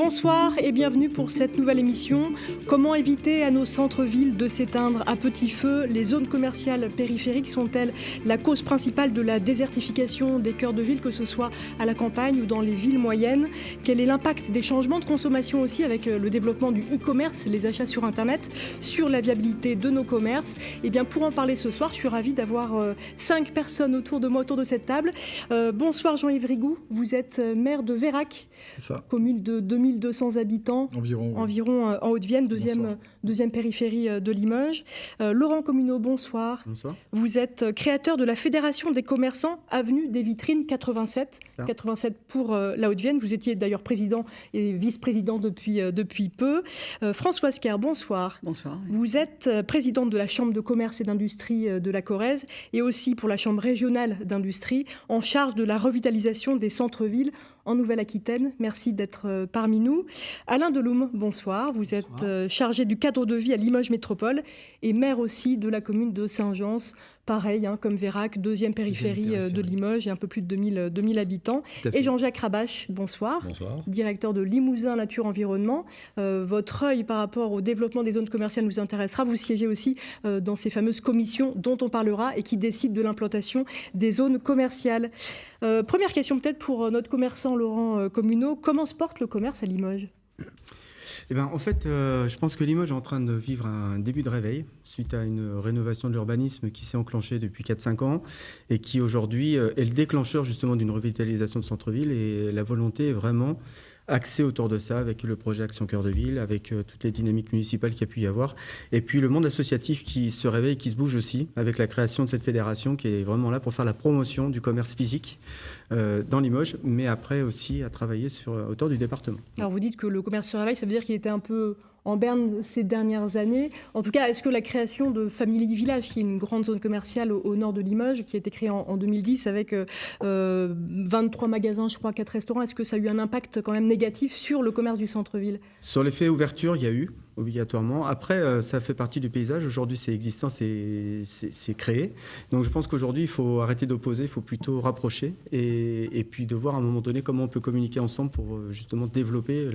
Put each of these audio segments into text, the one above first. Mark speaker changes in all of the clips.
Speaker 1: Bonsoir et bienvenue pour cette nouvelle émission. Comment éviter à nos centres-villes de s'éteindre à petit feu? Les zones commerciales périphériques sont-elles la cause principale de la désertification des cœurs de ville, que ce soit à la campagne ou dans les villes moyennes? Quel est l'impact des changements de consommation aussi avec le développement du e-commerce, les achats sur Internet, sur la viabilité de nos commerces? Eh bien, pour en parler ce soir, je suis ravie d'avoir 5 personnes autour de moi, autour de cette table. Bonsoir Jean-Yves Rigou, vous êtes maire de Vérac, commune de 2200 habitants, environ en Haute-Vienne, deuxième périphérie de Limoges. Laurent Communot, bonsoir.
Speaker 2: Bonsoir.
Speaker 1: Vous êtes créateur de la Fédération des commerçants, avenue des Vitrines 87. 87 pour la Haute-Vienne. Vous étiez d'ailleurs président et vice-président depuis peu. Françoise Kerr, bonsoir.
Speaker 3: Bonsoir.
Speaker 1: Vous êtes présidente de la Chambre de commerce et d'industrie de la Corrèze et aussi pour la Chambre régionale d'industrie en charge de la revitalisation des centres-villes en Nouvelle-Aquitaine. Merci d'être parmi nous. Alain Deloum, bonsoir. Vous êtes chargé du cadre de vie à Limoges Métropole et maire aussi de la commune de Saint-Gence. Pareil, comme Vérac, deuxième périphérie de Limoges et un peu plus de 2000 habitants. Et Jean-Jacques Rabache, bonsoir.
Speaker 4: Bonsoir.
Speaker 1: Directeur de Limousin Nature Environnement. Votre œil par rapport au développement des zones commerciales nous intéressera. Vous siégez aussi dans ces fameuses commissions dont on parlera et qui décident de l'implantation des zones commerciales. Première question peut-être pour notre commerçant Laurent Communot. Comment se porte le commerce à Limoges ?
Speaker 2: En fait, je pense que Limoges est en train de vivre un début de réveil suite à une rénovation de l'urbanisme qui s'est enclenchée depuis 4-5 ans et qui aujourd'hui est le déclencheur justement d'une revitalisation de centre-ville, et la volonté est vraiment axé autour de ça, avec le projet Action Cœur de Ville, avec toutes les dynamiques municipales qu'il y a pu y avoir. Et puis le monde associatif qui se réveille, qui se bouge aussi, avec la création de cette fédération qui est vraiment là pour faire la promotion du commerce physique dans Limoges, mais après aussi à travailler autour du département.
Speaker 1: Alors vous dites que le commerce se réveille, ça veut dire qu'il était un peu en berne ces dernières années. En tout cas, est-ce que la création de Family Village, qui est une grande zone commerciale au nord de Limoges, qui a été créée en 2010 avec 23 magasins, je crois, 4 restaurants, est-ce que ça a eu un impact quand même négatif sur le commerce du centre-ville ?
Speaker 2: Sur l'effet ouverture, il y a eu, obligatoirement. Après, ça fait partie du paysage. Aujourd'hui, c'est existant, c'est créé. Donc je pense qu'aujourd'hui, il faut arrêter d'opposer, il faut plutôt rapprocher et puis de voir à un moment donné comment on peut communiquer ensemble pour justement développer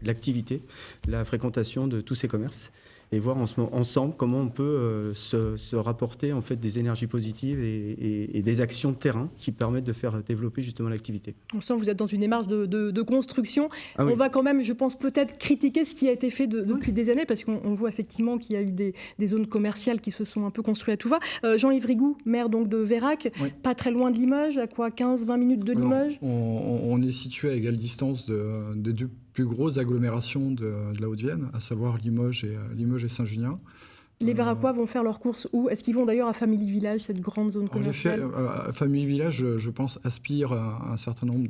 Speaker 2: l'activité, la fréquentation de tous ces commerces, et voir ensemble comment on peut se rapporter en fait des énergies positives et des actions de terrain qui permettent de faire développer justement l'activité.
Speaker 1: On sent que vous êtes dans une démarche de construction.
Speaker 2: Oui.
Speaker 1: On va quand même, je pense, peut-être critiquer ce qui a été fait depuis des années, parce qu'on voit effectivement qu'il y a eu des zones commerciales qui se sont un peu construites à tout va. Jean-Yves Rigou, maire donc de Vérac, pas très loin de Limoges, à quoi, 15-20 minutes de Limoges ?
Speaker 4: On est situé à égale distance des deux plus grosses agglomérations de la Haute-Vienne, à savoir Limoges et Saint-Junien.
Speaker 1: Les Véracois vont faire leurs courses où ? Est-ce qu'ils vont d'ailleurs à Family Village, cette grande zone commerciale ?
Speaker 4: En effet, Family Village, je pense, aspire à un certain nombre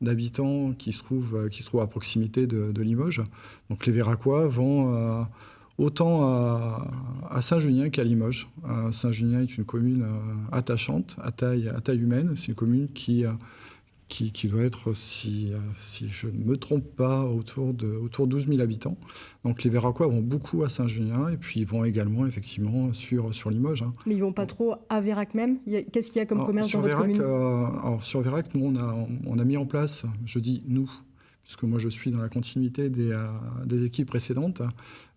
Speaker 4: d'habitants qui se trouvent à proximité de Limoges. Donc les Véracois vont autant à Saint-Junien qu'à Limoges. Saint-Junien est une commune attachante, à taille humaine. C'est une commune qui doit être, si je ne me trompe pas, autour de 12 000 habitants. Donc les Véracois vont beaucoup à Saint-Junien et puis ils vont également effectivement sur Limoges.
Speaker 1: Mais ils ne vont pas trop à Vérac même ? Qu'est-ce qu'il y a comme commerce dans votre commune ?
Speaker 4: Sur Vérac, nous, on a mis en place, je dis nous, puisque moi je suis dans la continuité des équipes précédentes,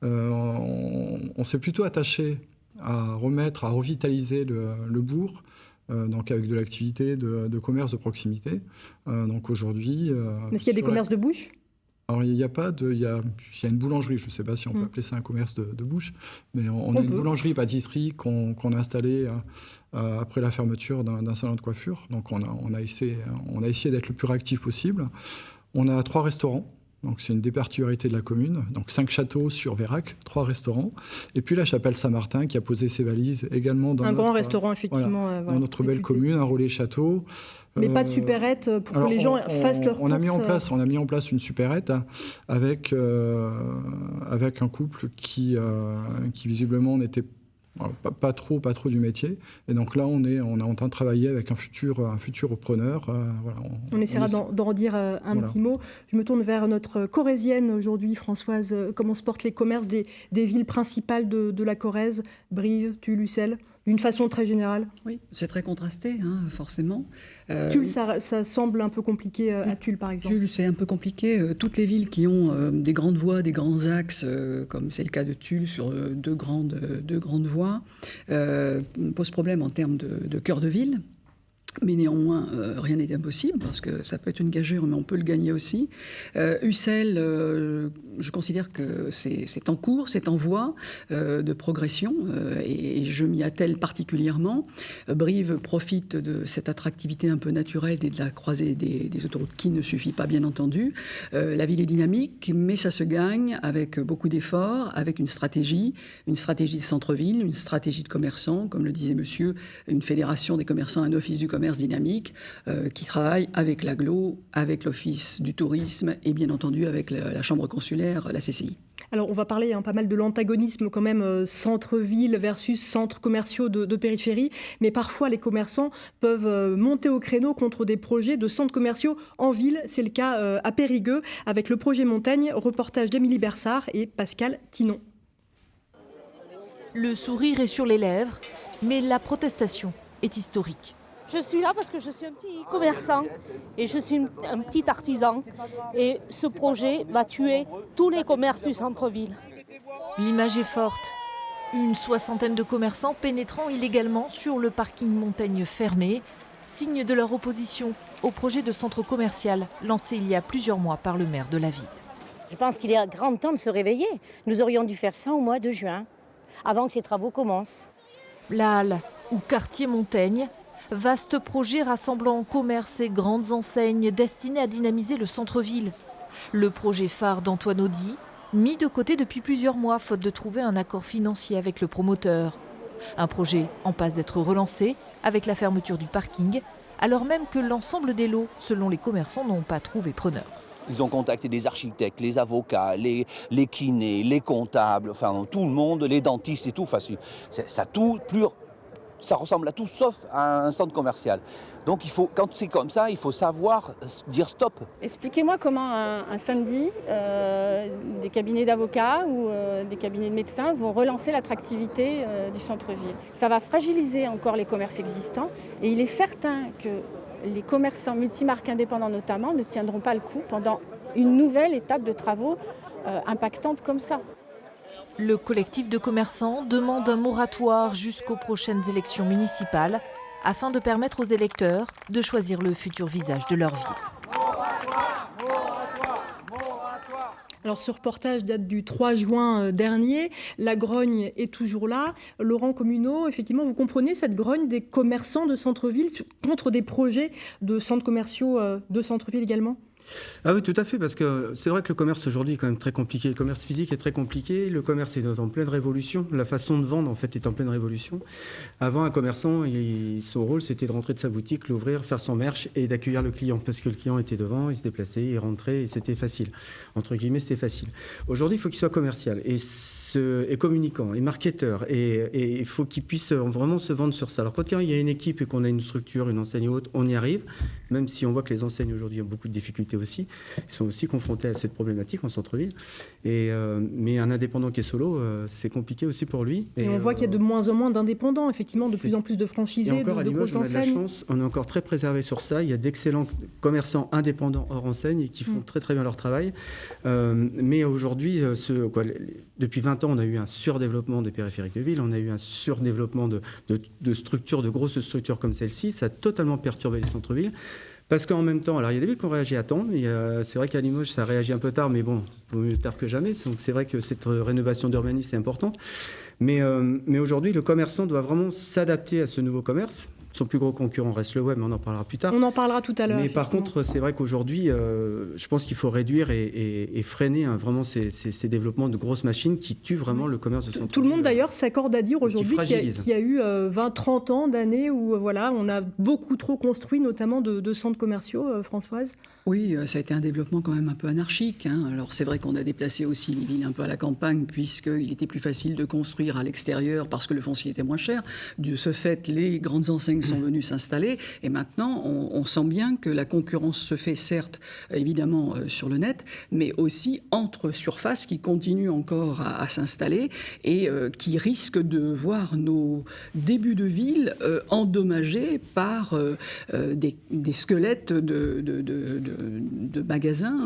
Speaker 4: on s'est plutôt attaché à revitaliser le bourg, donc avec de l'activité de commerce de proximité. Donc aujourd'hui...
Speaker 1: Est-ce qu'il y a des commerces de bouche ?
Speaker 4: Alors il y a une boulangerie, je ne sais pas si on peut appeler ça un commerce de bouche, mais on a une boulangerie-pâtisserie qu'on a installée après la fermeture d'un salon de coiffure. Donc on a essayé d'être le plus réactif possible. On a 3 restaurants. Donc c'est une des particularités de la commune. Donc 5 châteaux sur Vérac, 3 restaurants. Et puis la chapelle Saint-Martin qui a posé ses valises également dans
Speaker 1: grand restaurant, effectivement.
Speaker 4: Dans notre belle commune, un relais château.
Speaker 1: Mais pas de supérette pour que les gens fassent leurs courses.
Speaker 4: On a mis en place une supérette avec un couple qui visiblement n'était pas trop du métier. Et donc là, on est en train de travailler avec un futur repreneur.
Speaker 1: On essaiera d'en redire un petit mot. Je me tourne vers notre corrézienne aujourd'hui, Françoise. Comment se portent les commerces des villes principales de la Corrèze, Brive, Tulle, Ussel ? d'une façon très générale?
Speaker 3: Oui, c'est très contrasté, forcément.
Speaker 1: Tulle, ça semble un peu compliqué à Tulle, par exemple.
Speaker 3: Tulle, c'est un peu compliqué. Toutes les villes qui ont des grandes voies, des grands axes, comme c'est le cas de Tulle sur deux grandes voies, posent problème en termes de cœur de ville. Mais néanmoins, rien n'est impossible, parce que ça peut être une gageure, mais on peut le gagner aussi. Ussel, je considère que c'est en cours, c'est en voie de progression, et je m'y attelle particulièrement. Brive profite de cette attractivité un peu naturelle et de la croisée des autoroutes, qui ne suffit pas, bien entendu. La ville est dynamique, mais ça se gagne avec beaucoup d'efforts, avec une stratégie de centre-ville, une stratégie de commerçants, comme le disait monsieur, une fédération des commerçants, un office du commerce dynamique qui travaille avec l'agglo, avec l'Office du tourisme et bien entendu avec la Chambre consulaire, la CCI.
Speaker 1: Alors on va parler pas mal de l'antagonisme quand même, centre-ville versus centres commerciaux de périphérie, mais parfois les commerçants peuvent monter au créneau contre des projets de centres commerciaux en ville. C'est le cas à Périgueux avec le projet Montaigne, reportage d'Émilie Bersard et Pascal Tinon.
Speaker 5: Le sourire est sur les lèvres, mais la protestation est historique.
Speaker 6: Je suis là parce que je suis un petit commerçant et je suis un petit artisan. Et ce projet va tuer tous les commerces du centre-ville.
Speaker 5: L'image est forte. Une soixantaine de commerçants pénétrant illégalement sur le parking Montaigne fermé, signe de leur opposition au projet de centre commercial lancé il y a plusieurs mois par le maire de la ville.
Speaker 7: Je pense qu'il est grand temps de se réveiller. Nous aurions dû faire ça au mois de juin, avant que ces travaux commencent.
Speaker 5: La Halle ou quartier Montaigne, vaste projet rassemblant commerces et grandes enseignes destiné à dynamiser le centre-ville. Le projet phare d'Antoine Audy, mis de côté depuis plusieurs mois faute de trouver un accord financier avec le promoteur. Un projet en passe d'être relancé avec la fermeture du parking, alors même que l'ensemble des lots, selon les commerçants, n'ont pas trouvé preneur.
Speaker 8: Ils ont contacté des architectes, les avocats, les kinés, les comptables, enfin tout le monde, les dentistes et tout. Enfin, ça ressemble à tout sauf à un centre commercial. Donc quand c'est comme ça, il faut savoir dire stop.
Speaker 9: Expliquez-moi comment un samedi, des cabinets d'avocats ou des cabinets de médecins vont relancer l'attractivité du centre-ville. Ça va fragiliser encore les commerces existants et il est certain que les commerçants multimarques indépendants notamment ne tiendront pas le coup pendant une nouvelle étape de travaux impactante comme ça.
Speaker 5: Le collectif de commerçants demande un moratoire jusqu'aux prochaines élections municipales afin de permettre aux électeurs de choisir le futur visage de leur ville.
Speaker 1: Alors ce reportage date du 3 juin dernier. La grogne est toujours là. Laurent Communot, effectivement, vous comprenez cette grogne des commerçants de centre-ville contre des projets de centres commerciaux de centre-ville également ?
Speaker 2: Ah oui, tout à fait, parce que c'est vrai que le commerce aujourd'hui est quand même très compliqué. Le commerce physique est très compliqué, le commerce est en pleine révolution, la façon de vendre en fait est en pleine révolution. Avant, un commerçant, son rôle c'était de rentrer de sa boutique, l'ouvrir, faire son merch et d'accueillir le client, parce que le client était devant, il se déplaçait, il rentrait et c'était facile. Entre guillemets, c'était facile. Aujourd'hui, il faut qu'il soit commercial et communicant et marketeur et il faut qu'il puisse vraiment se vendre sur ça. Alors quand il y a une équipe et qu'on a une structure, une enseigne haute, on y arrive, même si on voit que les enseignes aujourd'hui ont beaucoup de difficultés aussi. Ils sont aussi confrontés à cette problématique en centre-ville. Mais un indépendant qui est solo, c'est compliqué aussi pour lui.
Speaker 1: Et on voit qu'il y a de moins en moins d'indépendants, effectivement, de plus en plus de franchisés, de grosses enseignes.
Speaker 2: On est encore très préservé sur ça. Il y a d'excellents commerçants indépendants hors enseigne et qui font très très bien leur travail. Mais aujourd'hui, depuis 20 ans, on a eu un surdéveloppement des périphériques de ville, on a eu un surdéveloppement de structures, de grosses structures comme celle-ci. Ça a totalement perturbé les centres-villes. Parce qu'en même temps, alors il y a des villes qui ont réagi à temps, et c'est vrai qu'à Limoges, ça a réagi un peu tard, mais bon, mieux tard que jamais. Donc c'est vrai que cette rénovation d'urbanisme est importante. Mais aujourd'hui, le commerçant doit vraiment s'adapter à ce nouveau commerce. Son plus gros concurrent reste le web, mais on en parlera plus tard.
Speaker 1: On en parlera tout à l'heure.
Speaker 2: Mais par contre, c'est vrai qu'aujourd'hui, je pense qu'il faut réduire et freiner vraiment ces développements de grosses machines qui tuent vraiment le commerce de centre-ville.
Speaker 1: Tout le monde d'ailleurs s'accorde à dire aujourd'hui qu'il y a eu 20-30 ans d'années où on a beaucoup trop construit, notamment de centres commerciaux, Françoise.
Speaker 3: Oui, ça a été un développement quand même un peu anarchique. Alors c'est vrai qu'on a déplacé aussi les villes un peu à la campagne, puisqu'il était plus facile de construire à l'extérieur parce que le foncier était moins cher. De ce fait, les grandes enseignes sont venus s'installer. Et maintenant, on sent bien que la concurrence se fait, certes, évidemment, sur le net, mais aussi entre surfaces qui continuent encore à s'installer et qui risquent de voir nos débuts de ville endommagés par des squelettes de magasins.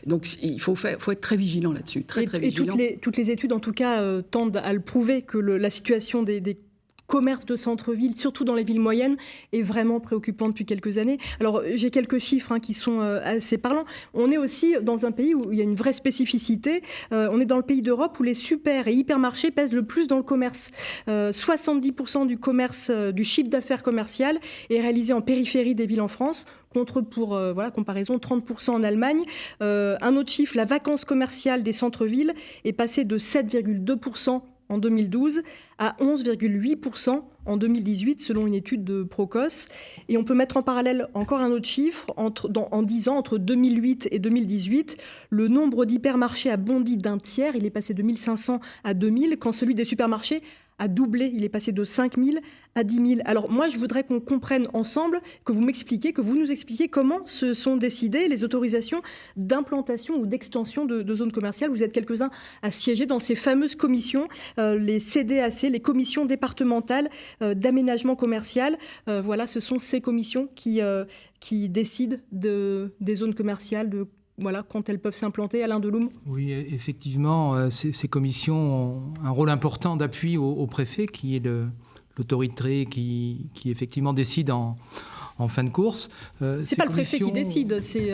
Speaker 3: Donc il faut être très vigilant là-dessus, très vigilant.
Speaker 1: Et toutes les études, en tout cas, tendent à le prouver que la situation des commerce de centre-ville, surtout dans les villes moyennes, est vraiment préoccupant depuis quelques années. Alors, j'ai quelques chiffres qui sont assez parlants. On est aussi dans un pays où il y a une vraie spécificité. On est dans le pays d'Europe où les super et hypermarchés pèsent le plus dans le commerce. 70% du commerce, du chiffre d'affaires commercial est réalisé en périphérie des villes en France, contre, pour comparaison, 30% en Allemagne. Un autre chiffre, la vacance commerciale des centres-villes est passée de 7,2% en 2012 à 11,8% en 2018, selon une étude de Procos. Et on peut mettre en parallèle encore un autre chiffre. En 10 ans, entre 2008 et 2018, le nombre d'hypermarchés a bondi d'un tiers. Il est passé de 1500 à 2000, quand celui des supermarchés a doublé. Il est passé de 5000 à 10 000. Alors moi, je voudrais qu'on comprenne ensemble, que vous nous expliquiez comment se sont décidées les autorisations d'implantation ou d'extension de zones commerciales. Vous êtes quelques-uns à siéger dans ces fameuses commissions, les CDAC, les commissions départementales d'aménagement commercial. Ce sont ces commissions qui décident des zones commerciales, quand elles peuvent s'implanter. Alain Deloum.
Speaker 10: Oui, effectivement, ces commissions ont un rôle important d'appui au préfet, qui est l'autorité qui effectivement décide en fin de course.
Speaker 1: C'est pas le préfet qui décide, c'est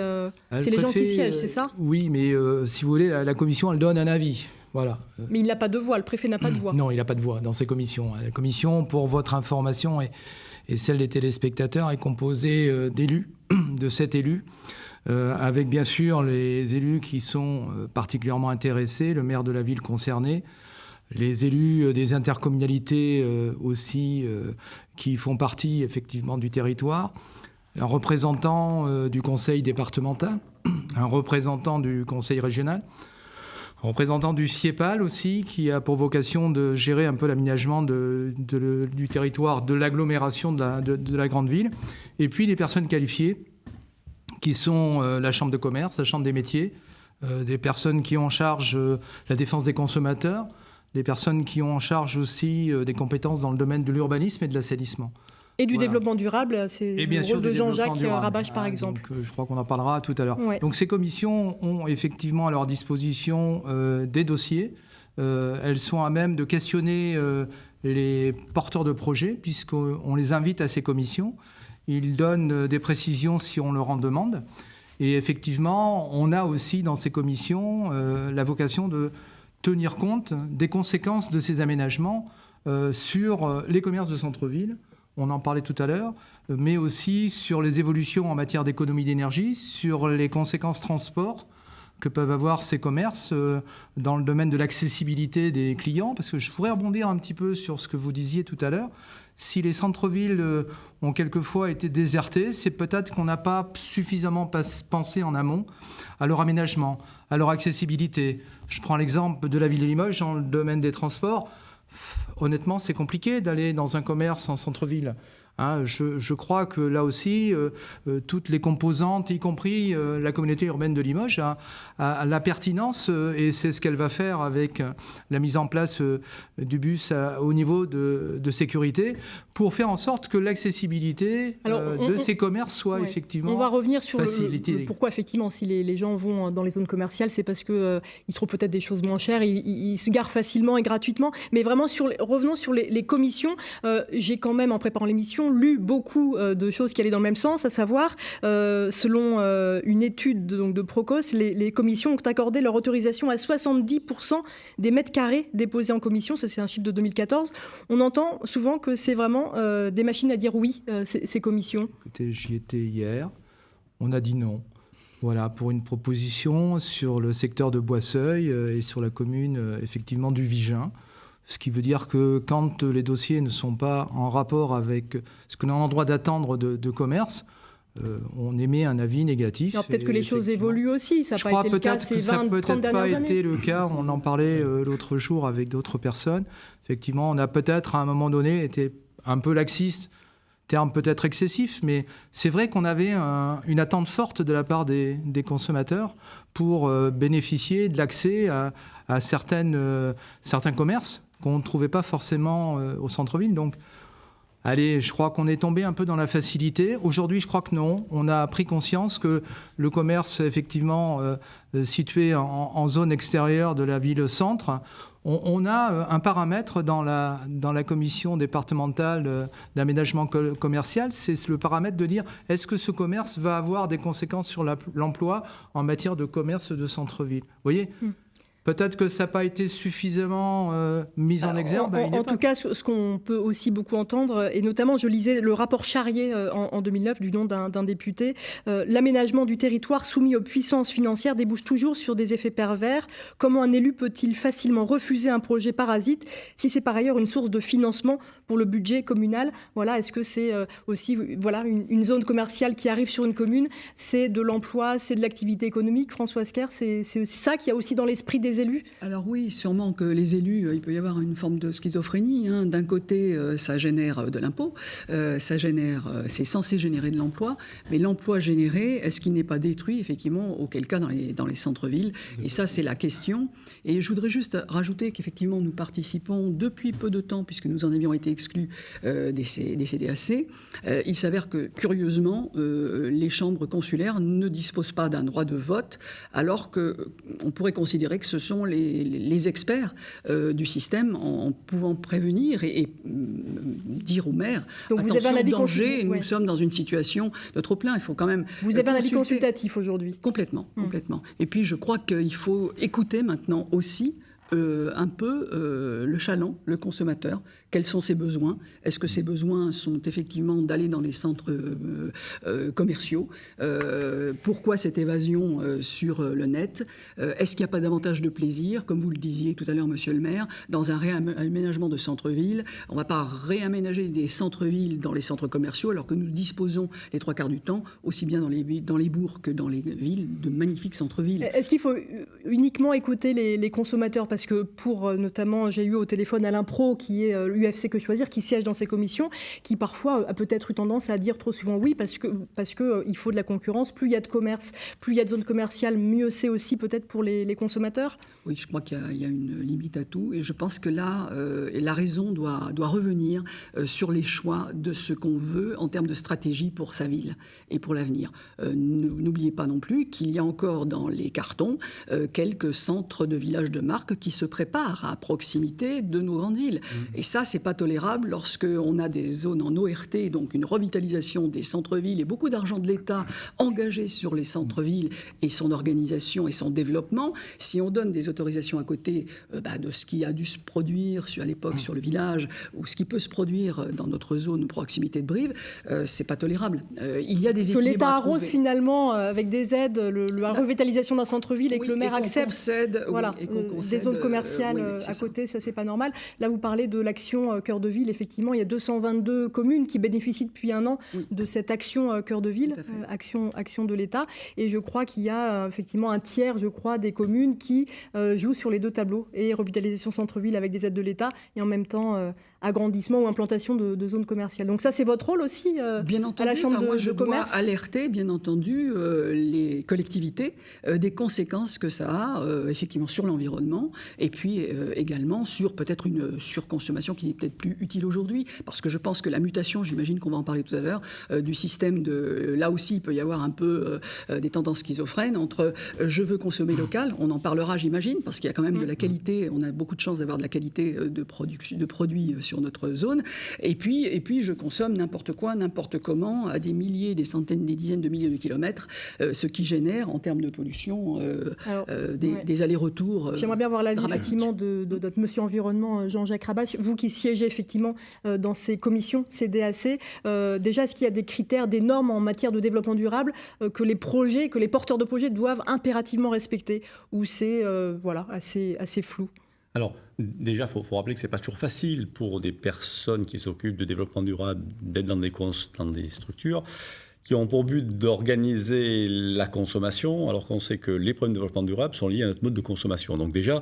Speaker 1: les gens qui siègent, c'est ça ?
Speaker 10: Oui, mais si vous voulez, la commission, elle donne un avis. Voilà.
Speaker 1: Mais il n'a pas de voix, le préfet n'a pas de voix.
Speaker 10: Non, il n'a pas de voix dans ces commissions. La commission, pour votre information et celle des téléspectateurs, est composée d'élus, de 7 élus, avec bien sûr les élus qui sont particulièrement intéressés, le maire de la ville concernée, les élus des intercommunalités aussi qui font partie effectivement du territoire, un représentant du conseil départemental, un représentant du conseil régional, un représentant du CIEPAL aussi, qui a pour vocation de gérer un peu l'aménagement du territoire, de l'agglomération de la grande ville, et puis les personnes qualifiées qui sont la chambre de commerce, la chambre des métiers, des personnes qui ont en charge la défense des consommateurs, des personnes qui ont en charge aussi des compétences dans le domaine de l'urbanisme et de l'assainissement.
Speaker 1: Et du développement durable, c'est le rôle de Jean-Jacques Rabache, par exemple.
Speaker 10: Donc, je crois qu'on en parlera tout à l'heure.
Speaker 1: Ouais.
Speaker 10: Donc ces commissions ont effectivement à leur disposition des dossiers. Elles sont à même de questionner les porteurs de projets, puisqu'on les invite à ces commissions. Ils donnent des précisions si on leur en demande. Et effectivement, on a aussi dans ces commissions la vocation de tenir compte des conséquences de ces aménagements sur les commerces de centre-ville. On en parlait tout à l'heure, mais aussi sur les évolutions en matière d'économie d'énergie, sur les conséquences transport que peuvent avoir ces commerces dans le domaine de l'accessibilité des clients. Parce que je voudrais rebondir un petit peu sur ce que vous disiez tout à l'heure. Si les centres-villes ont quelquefois été désertés, c'est peut-être qu'on n'a pas suffisamment pensé en amont à leur aménagement, à leur accessibilité. Je prends l'exemple de la ville de Limoges dans le domaine des transports. Honnêtement, c'est compliqué d'aller dans un commerce en centre-ville. Je crois que là aussi, toutes les composantes, y compris la communauté urbaine de Limoges, a la pertinence, et c'est ce qu'elle va faire avec la mise en place du bus au niveau de sécurité, pour faire en sorte que l'accessibilité de ces commerces soit effectivement facilitée.
Speaker 1: On va revenir sur pourquoi, effectivement, si les gens vont dans les zones commerciales, c'est parce qu'ils trouvent peut-être des choses moins chères, ils se garent facilement et gratuitement. Mais vraiment, revenons sur les commissions. J'ai quand même, en préparant l'émission, lu beaucoup de choses qui allaient dans le même sens, à savoir, selon une étude de Procos, les commissions ont accordé leur autorisation à 70% des mètres carrés déposés en commission. Ça, c'est un chiffre de 2014. On entend souvent que c'est vraiment des machines à dire oui, ces commissions.
Speaker 10: Écoutez, j'y étais hier. On a dit non. Voilà, pour une proposition sur le secteur de Boisseuil et sur la commune, effectivement, du Vigin. Ce qui veut dire que quand les dossiers ne sont pas en rapport avec ce que l'on a en droit d'attendre de commerce, on émet un avis négatif.
Speaker 1: Alors peut-être que les choses évoluent aussi, ça n'a pas été le cas ces 20-30 dernières années. Ça n'a peut-être pas été
Speaker 10: le cas, on en parlait l'autre jour avec d'autres personnes. Effectivement, on a peut-être à un moment donné été un peu laxiste terme peut-être excessif, mais c'est vrai qu'on avait une attente forte de la part des consommateurs pour bénéficier de l'accès à certains commerces qu'on ne trouvait pas forcément au centre-ville. Donc, allez, je crois qu'on est tombé un peu dans la facilité. Aujourd'hui, je crois que non. On a pris conscience que le commerce, effectivement, situé en zone extérieure de la ville-centre, on a un paramètre dans la commission départementale d'aménagement commercial, c'est le paramètre de dire est-ce que ce commerce va avoir des conséquences sur l'emploi en matière de commerce de centre-ville. Vous voyez ? Peut-être que ça n'a pas été suffisamment mis en exergue.
Speaker 1: En tout cas, ce qu'on peut aussi beaucoup entendre, et notamment, je lisais le rapport Charrier en 2009 du nom d'un député, l'aménagement du territoire soumis aux puissances financières débouche toujours sur des effets pervers. Comment un élu peut-il facilement refuser un projet parasite si c'est par ailleurs une source de financement pour le budget communal ? Voilà, est-ce que c'est aussi une zone commerciale qui arrive sur une commune, c'est de l'emploi, c'est de l'activité économique, Françoise Kerr, c'est ça qu'il y a aussi dans l'esprit des élus ?
Speaker 3: Alors oui, sûrement que les élus, il peut y avoir une forme de schizophrénie. D'un côté, ça génère de l'impôt, c'est censé générer de l'emploi, mais l'emploi généré, est-ce qu'il n'est pas détruit, effectivement, auquel cas dans les centres-villes ? Et ça, c'est la question. Et je voudrais juste rajouter qu'effectivement, nous participons depuis peu de temps, puisque nous en avions été exclus des CDAC. Il s'avère que, curieusement, les chambres consulaires ne disposent pas d'un droit de vote, alors qu'on pourrait considérer que ce sont les experts du système en pouvant prévenir et dire aux maires
Speaker 1: donc
Speaker 3: attention,
Speaker 1: vous avez un avis
Speaker 3: danger, nous sommes dans une situation de trop-plein. Il faut quand même
Speaker 1: Vous avez un avis consultatif aujourd'hui ?
Speaker 3: Complètement. Et puis je crois qu'il faut écouter maintenant aussi un peu le chaland, le consommateur. Quels sont ses besoins ? Est-ce que ses besoins sont effectivement d'aller dans les centres commerciaux ? Pourquoi cette évasion sur le net ? Est-ce qu'il n'y a pas davantage de plaisir, comme vous le disiez tout à l'heure, monsieur le maire, dans un réaménagement de centre-ville ? On ne va pas réaménager des centres-villes dans les centres commerciaux, alors que nous disposons les 3/4 du temps, aussi bien dans les bourgs que dans les villes, de magnifiques centres-villes.
Speaker 1: Est-ce qu'il faut uniquement écouter les consommateurs ? Parce que pour, notamment, j'ai eu au téléphone Alain Pro, qui est UFC Que Choisir, qui siège dans ces commissions, qui parfois a peut-être eu tendance à dire trop souvent oui, parce que il faut de la concurrence. Plus il y a de commerce, plus il y a de zones commerciales, mieux c'est aussi peut-être pour les consommateurs.
Speaker 3: Oui, je crois qu'il y a une limite à tout. Et je pense que là, la raison doit revenir sur les choix de ce qu'on veut en termes de stratégie pour sa ville et pour l'avenir. N'oubliez pas non plus qu'il y a encore dans les cartons quelques centres de villages de marque qui se préparent à proximité de nos grandes villes. Et ça, c'est pas tolérable lorsqu'on a des zones en ORT, donc une revitalisation des centres-villes et beaucoup d'argent de l'État engagé sur les centres-villes et son organisation et son développement. Si on donne des autorisations à côté de ce qui a dû se produire à l'époque sur le village ou ce qui peut se produire dans notre zone proximité de Brive, c'est pas tolérable. Il y a des équilibres
Speaker 1: que l'État arrose finalement avec des aides la revitalisation d'un centre-ville et que le maire accepte des zones commerciales à côté, ça c'est pas normal. Là vous parlez de l'action Cœur de Ville, effectivement il y a 222 communes qui bénéficient depuis un an de cette action Cœur de Ville, action de l'État, et je crois qu'il y a effectivement un tiers, je crois, des communes qui jouent sur les deux tableaux, et revitalisation centre-ville avec des aides de l'État et en même temps agrandissement ou implantation de zones commerciales. Donc ça, c'est votre rôle aussi
Speaker 3: bien entendu,
Speaker 1: à la Chambre
Speaker 3: je
Speaker 1: de commerce.
Speaker 3: dois alerter, bien entendu, les collectivités des conséquences que ça a effectivement sur l'environnement et puis également sur peut-être une surconsommation qui n'est peut-être plus utile aujourd'hui, parce que je pense que la mutation, j'imagine qu'on va en parler tout à l'heure, du système là aussi, il peut y avoir un peu des tendances schizophrènes entre je veux consommer local, on en parlera, j'imagine, parce qu'il y a quand même de la qualité, on a beaucoup de chance d'avoir de la qualité de produits sur notre zone, et puis je consomme n'importe quoi, n'importe comment, à des milliers, des centaines, des dizaines de milliers de kilomètres, ce qui génère en termes de pollution des allers-retours.
Speaker 1: J'aimerais bien avoir l'avis effectivement de notre monsieur environnement Jean-Jacques Rabach, vous qui siégez effectivement dans ces commissions CDAC. Déjà, est-ce qu'il y a des critères, des normes en matière de développement durable que les porteurs de projets doivent impérativement respecter, ou c'est assez flou?
Speaker 11: Alors, déjà, il faut rappeler que ce n'est pas toujours facile pour des personnes qui s'occupent de développement durable d'être dans des structures qui ont pour but d'organiser la consommation, alors qu'on sait que les problèmes de développement durable sont liés à notre mode de consommation. Donc déjà,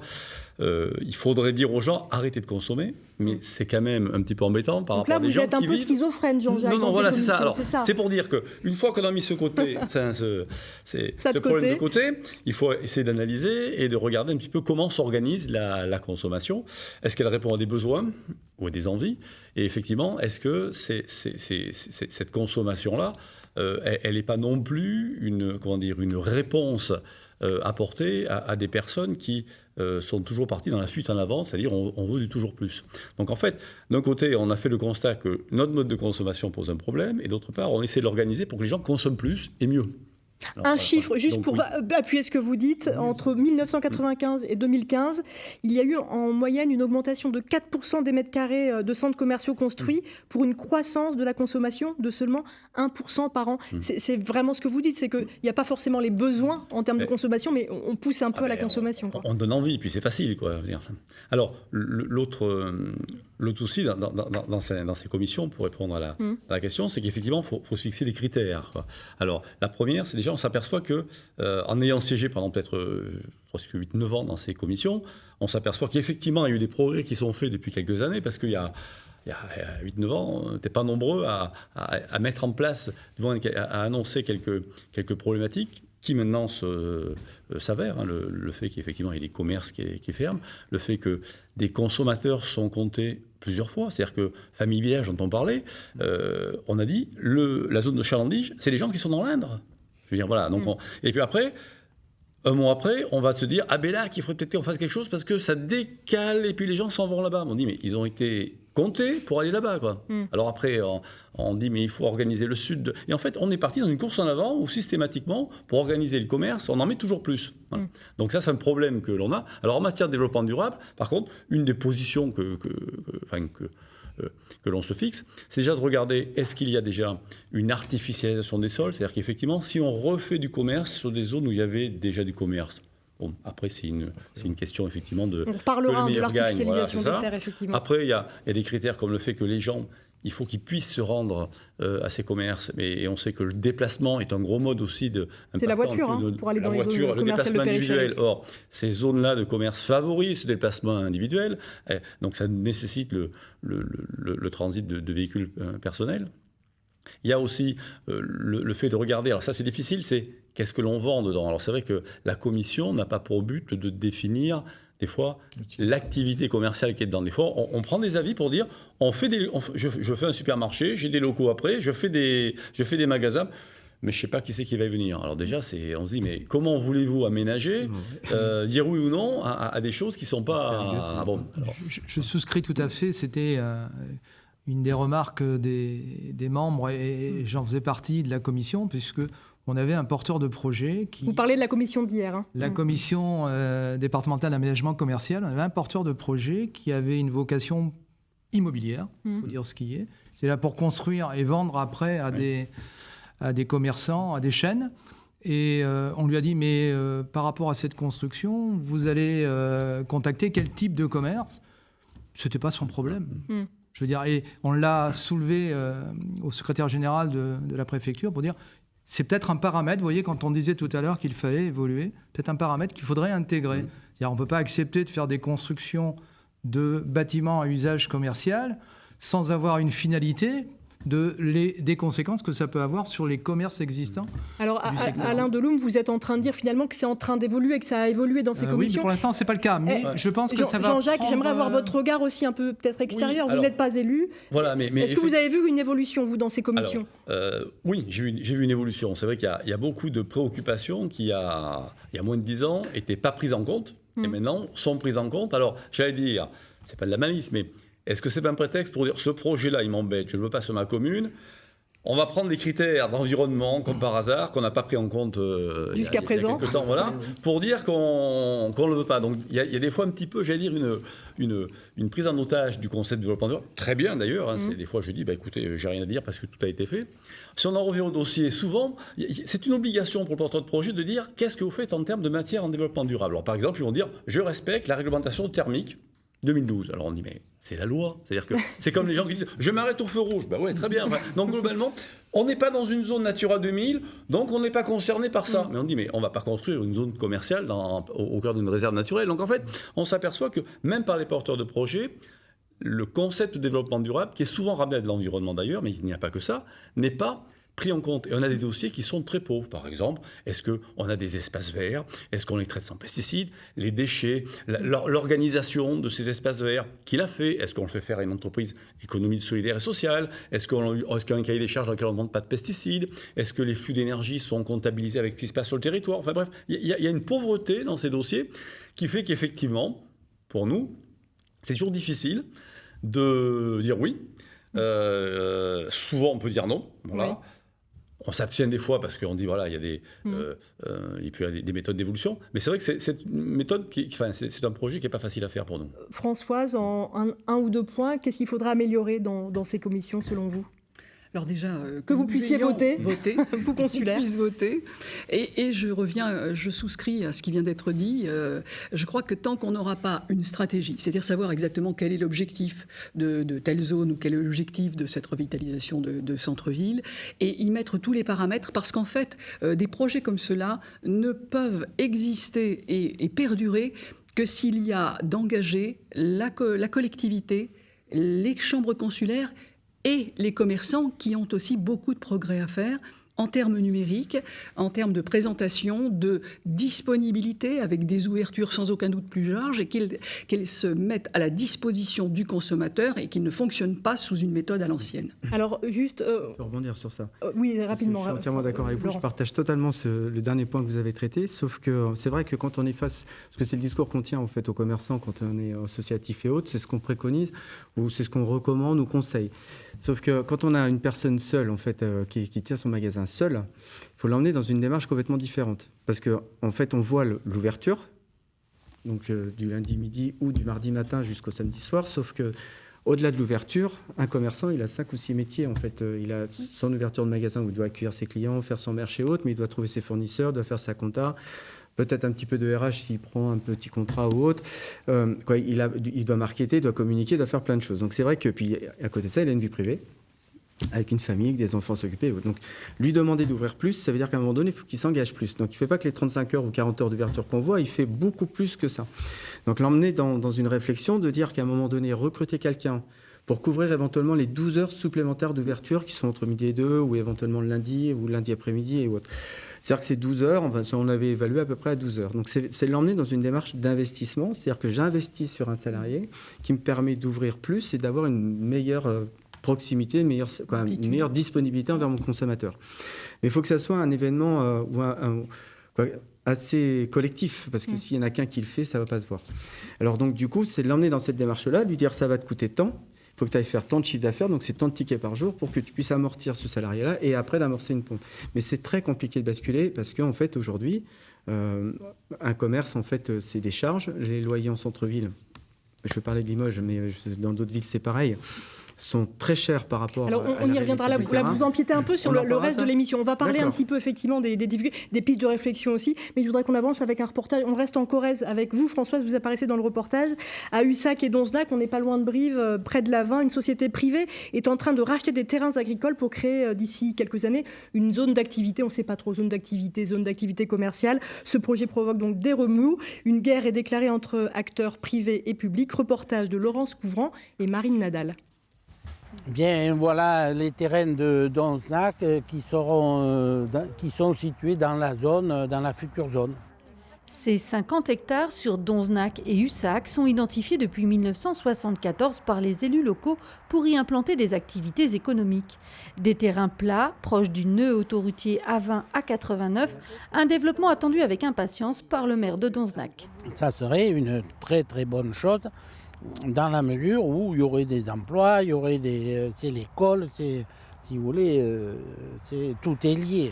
Speaker 11: il faudrait dire aux gens arrêtez de consommer, mais c'est quand même un petit peu embêtant par rapport à des gens qui vivent...
Speaker 1: Donc là, vous êtes un peu schizophrène, Jean-Jacques.
Speaker 11: Non, voilà, c'est ça. Alors,
Speaker 1: c'est ça.
Speaker 11: c'est pour dire qu'une fois qu'on a mis ce côté, ce problème de côté, il faut essayer d'analyser et de regarder un petit peu comment s'organise la consommation. Est-ce qu'elle répond à des besoins ou à des envies? Et effectivement, est-ce que cette consommation-là, elle n'est pas non plus une réponse apportée à des personnes qui sont toujours parties dans la fuite en avant, c'est-à-dire on veut du toujours plus. Donc en fait, d'un côté, on a fait le constat que notre mode de consommation pose un problème, et d'autre part, on essaie de l'organiser pour que les gens consomment plus et mieux.
Speaker 1: Alors, chiffre, juste pour appuyer ce que vous dites, entre 1995 et 2015, il y a eu en moyenne une augmentation de 4% des mètres carrés de centres commerciaux construits pour une croissance de la consommation de seulement 1% par an. C'est vraiment ce que vous dites, c'est qu'il n'y a pas forcément les besoins en termes de consommation, mais on pousse un peu à la consommation.
Speaker 11: On donne envie, puis c'est facile, quoi. Alors, l'autre souci dans ces commissions, pour répondre à la question, c'est qu'effectivement, il faut se fixer des critères, quoi. Alors, la première, c'est déjà, on s'aperçoit qu'en ayant siégé pendant peut-être presque 8-9 ans dans ces commissions, on s'aperçoit qu'effectivement, il y a eu des progrès qui sont faits depuis quelques années, parce qu'il y a 8-9 ans, on n'était pas nombreux à mettre en place, à annoncer quelques problématiques qui maintenant s'avèrent, hein, le fait qu'effectivement il y ait des commerces qui ferment, le fait que des consommateurs sont comptés plusieurs fois, c'est-à-dire que Famille Village dont on parlait, on a dit la zone de chalandise, c'est les gens qui sont dans l'Indre. Je veux dire, voilà. Donc et puis après, un mois après, on va se dire ah ben là qu'il faudrait peut-être qu'on fasse quelque chose parce que ça décale et puis les gens s'en vont là-bas. On dit mais ils ont été comptés pour aller là-bas, quoi. Alors après, on dit mais il faut organiser le sud. Et en fait, on est parti dans une course en avant où systématiquement, pour organiser le commerce, on en met toujours plus. Voilà. Donc ça, c'est un problème que l'on a. Alors en matière de développement durable, par contre, une des positions que l'on se fixe, c'est déjà de regarder est-ce qu'il y a déjà une artificialisation des sols, c'est-à-dire qu'effectivement, si on refait du commerce sur des zones où il y avait déjà du commerce. Bon, après, c'est une question effectivement de...
Speaker 1: On parlera de l'artificialisation des terres, effectivement.
Speaker 11: Après, il y a des critères comme le fait que les gens, il faut qu'ils puissent se rendre à ces commerces. Et on sait que le déplacement est un gros mode aussi de...
Speaker 1: C'est la voiture, pour aller dans les zones commerciales
Speaker 11: le déplacement
Speaker 1: de
Speaker 11: individuel. Or, ces zones-là de commerce favorisent ce déplacement individuel. Donc, ça nécessite le transit de véhicules personnels. Il y a aussi le fait de regarder, alors ça c'est difficile, c'est qu'est-ce que l'on vend dedans. Alors c'est vrai que la commission n'a pas pour but de définir des fois l'activité commerciale qui est dedans. Des fois on prend des avis pour dire je fais un supermarché, j'ai des locaux après, je fais des magasins, mais je ne sais pas qui c'est qui va y venir. Alors déjà on se dit mais comment voulez-vous aménager, dire oui ou non à des choses qui ne sont pas... bon. Alors,
Speaker 10: je souscris tout à fait, c'était... une des remarques des membres, et j'en faisais partie de la commission, puisqu'on avait un porteur de projet qui...
Speaker 1: Vous parlez de la commission d'hier. Hein.
Speaker 10: La commission départementale d'aménagement commercial, on avait un porteur de projet qui avait une vocation immobilière, il faut dire ce qui est. C'est là pour construire et vendre après à des commerçants, à des chaînes. Et on lui a dit, mais par rapport à cette construction, vous allez contacter quel type de commerce ? Ce n'était pas son problème. Je veux dire, et on l'a soulevé au secrétaire général de la préfecture pour dire c'est peut-être un paramètre, vous voyez, quand on disait tout à l'heure qu'il fallait évoluer, peut-être un paramètre qu'il faudrait intégrer. C'est-à-dire on ne peut pas accepter de faire des constructions de bâtiments à usage commercial sans avoir une finalité des conséquences que ça peut avoir sur les commerces existants.
Speaker 1: Alors, Alain Deloum, vous êtes en train de dire finalement que c'est en train d'évoluer, que ça a évolué dans ces commissions.
Speaker 10: Oui, mais pour l'instant, ce n'est pas le cas. Mais je pense que ça va
Speaker 1: Jean-Jacques,
Speaker 10: prendre...
Speaker 1: j'aimerais avoir votre regard aussi un peu peut-être extérieur.
Speaker 11: Oui, alors,
Speaker 1: vous n'êtes pas élu.
Speaker 11: Voilà, mais
Speaker 1: est-ce que vous avez vu une évolution, vous, dans ces commissions ?
Speaker 11: Oui, j'ai vu une évolution. C'est vrai qu'il y a beaucoup de préoccupations qui, il y a moins de 10 ans, n'étaient pas prises en compte et maintenant sont prises en compte. Alors, j'allais dire, ce n'est pas de la malice, mais est-ce que ce n'est pas un prétexte pour dire ce projet-là, il m'embête, je ne le veux pas sur ma commune ? On va prendre des critères d'environnement, comme par hasard, qu'on n'a pas pris en compte
Speaker 1: jusqu'à présent,
Speaker 11: il y a quelques temps, voilà, pour dire qu'on ne le veut pas. Donc il y a des fois un petit peu, j'allais dire, une prise en otage du concept de développement durable. Très bien d'ailleurs, hein, des fois je dis, écoutez, j'ai rien à dire parce que tout a été fait. Si on en revient au dossier, souvent, c'est une obligation pour le porteur de projet de dire qu'est-ce que vous faites en termes de matière en développement durable. Alors par exemple, ils vont dire, je respecte la réglementation thermique. 2012. Alors on dit, mais c'est la loi. C'est-à-dire que c'est comme les gens qui disent, je m'arrête au feu rouge. Ben ouais, très bien. Enfin, donc globalement, on n'est pas dans une zone Natura 2000, donc on n'est pas concerné par ça. Mais on dit, mais on ne va pas construire une zone commerciale au cœur d'une réserve naturelle. Donc en fait, on s'aperçoit que même par les porteurs de projets, le concept de développement durable, qui est souvent ramené à de l'environnement d'ailleurs, mais il n'y a pas que ça, n'est pas pris en compte. Et on a des dossiers qui sont très pauvres. Par exemple, est-ce qu'on a des espaces verts? Est-ce qu'on les traite sans pesticides? Les déchets, l'organisation de ces espaces verts, qui l'a fait? Est-ce qu'on le fait faire à une entreprise économie solidaire et sociale? Est-ce qu'il y a un cahier des charges dans lequel on ne demande pas de pesticides? Est-ce que les flux d'énergie sont comptabilisés avec ce qui se passe sur le territoire? Enfin bref, il y a une pauvreté dans ces dossiers qui fait qu'effectivement, pour nous, c'est toujours difficile de dire oui. Souvent, on peut dire non. Voilà. Oui. On s'abstient des fois parce qu'on dit, voilà, il y a il peut y avoir des méthodes d'évolution. Mais c'est vrai que c'est une méthode c'est un projet qui n'est pas facile à faire pour nous.
Speaker 1: Françoise, en un ou deux points, qu'est-ce qu'il faudra améliorer dans ces commissions selon vous ?
Speaker 3: Alors déjà,
Speaker 1: que vous puissiez voter,
Speaker 3: vous
Speaker 1: consulaires,
Speaker 3: puissiez voter. Et je souscris à ce qui vient d'être dit. Je crois que tant qu'on n'aura pas une stratégie, c'est-à-dire savoir exactement quel est l'objectif de telle zone ou quel est l'objectif de cette revitalisation de centre-ville, et y mettre tous les paramètres, parce qu'en fait, des projets comme ceux-là ne peuvent exister et perdurer que s'il y a d'engager la collectivité, les chambres consulaires et les commerçants qui ont aussi beaucoup de progrès à faire en termes numériques, en termes de présentation, de disponibilité avec des ouvertures sans aucun doute plus larges et qu'elles se mettent à la disposition du consommateur et qu'ils ne fonctionnent pas sous une méthode à l'ancienne.
Speaker 1: Alors juste...
Speaker 2: Je peux rebondir sur ça.
Speaker 1: Oui, rapidement.
Speaker 2: Je suis entièrement d'accord avec vous. Je partage totalement le dernier point que vous avez traité, sauf que c'est vrai que quand on est face... Parce que c'est le discours qu'on tient en fait aux commerçants quand on est associatif et autres, c'est ce qu'on préconise ou c'est ce qu'on recommande ou conseille. Sauf que quand on a une personne seule en fait, qui tient son magasin seul, il faut l'emmener dans une démarche complètement différente. Parce qu'en fait, on voit l'ouverture, donc du lundi midi ou du mardi matin jusqu'au samedi soir, sauf que au-delà de l'ouverture, un commerçant, il a 5 ou 6 métiers. En fait, il a son ouverture de magasin où il doit accueillir ses clients, faire son marché haute, mais il doit trouver ses fournisseurs, doit faire sa compta, peut-être un petit peu de RH s'il prend un petit contrat ou autre. Il doit marketer, doit communiquer, doit faire plein de choses. Donc c'est vrai que, puis à côté de ça, il a une vie privée, avec une famille, avec des enfants s'occuper. Donc lui demander d'ouvrir plus, ça veut dire qu'à un moment donné, il faut qu'il s'engage plus. Donc il ne fait pas que les 35 heures ou 40 heures d'ouverture qu'on voit, il fait beaucoup plus que ça. Donc l'emmener dans une réflexion de dire qu'à un moment donné, recruter quelqu'un pour couvrir éventuellement les 12 heures supplémentaires d'ouverture qui sont entre midi et 2 ou éventuellement le lundi ou lundi après-midi et autres. C'est-à-dire que ces 12 heures, on avait évalué à peu près à 12 heures. Donc c'est l'emmener dans une démarche d'investissement, c'est-à-dire que j'investis sur un salarié qui me permet d'ouvrir plus et d'avoir une meilleure proximité, une meilleure disponibilité envers mon consommateur. Mais il faut que ça soit un événement assez collectif, parce que s'il n'y en a qu'un qui le fait, ça ne va pas se voir. Alors donc du coup, c'est de l'emmener dans cette démarche-là, lui dire ça va te coûter tant, il faut que tu ailles faire tant de chiffre d'affaires, donc c'est tant de tickets par jour pour que tu puisses amortir ce salarié-là et après d'amorcer une pompe. Mais c'est très compliqué de basculer parce qu'en fait, aujourd'hui, un commerce, en fait, c'est des charges. Les loyers en centre-ville, je vais parler de Limoges, mais dans d'autres villes, c'est pareil, sont très chers par rapport à la réalité.
Speaker 1: On y reviendra là, vous empiétez un peu sur le reste de l'émission. On va parler un petit peu effectivement des pistes de réflexion aussi, mais je voudrais qu'on avance avec un reportage. On reste en Corrèze avec vous, Françoise, vous apparaissez dans le reportage. À Ussac et Donzenac, on n'est pas loin de Brive, près de l'Avin, une société privée est en train de racheter des terrains agricoles pour créer d'ici quelques années une zone d'activité, on ne sait pas trop, zone d'activité commerciale. Ce projet provoque donc des remous. Une guerre est déclarée entre acteurs privés et publics. Reportage de Laurence Couvrant et Marine Nadal.
Speaker 12: Bien, voilà les terrains de Donzenac qui sont situés dans la future zone.
Speaker 13: Ces 50 hectares sur Donzenac et Ussac sont identifiés depuis 1974 par les élus locaux pour y implanter des activités économiques. Des terrains plats, proches du nœud autoroutier A20 A89, un développement attendu avec impatience par le maire de Donzenac.
Speaker 12: Ça serait une très très bonne chose, dans la mesure où il y aurait des emplois, il y aurait c'est l'école, si vous voulez, tout est lié.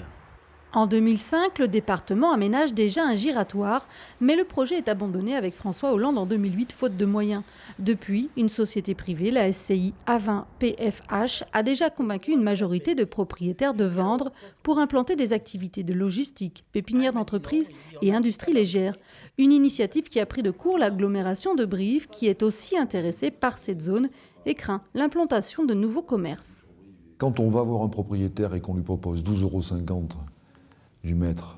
Speaker 13: En 2005, le département aménage déjà un giratoire, mais le projet est abandonné avec François Hollande en 2008, faute de moyens. Depuis, une société privée, la SCI A20 PFH, a déjà convaincu une majorité de propriétaires de vendre pour implanter des activités de logistique, pépinières d'entreprise et industrie légère. Une initiative qui a pris de court l'agglomération de Brive, qui est aussi intéressée par cette zone et craint l'implantation de nouveaux commerces.
Speaker 14: Quand on va voir un propriétaire et qu'on lui propose 12,50 € du mètre,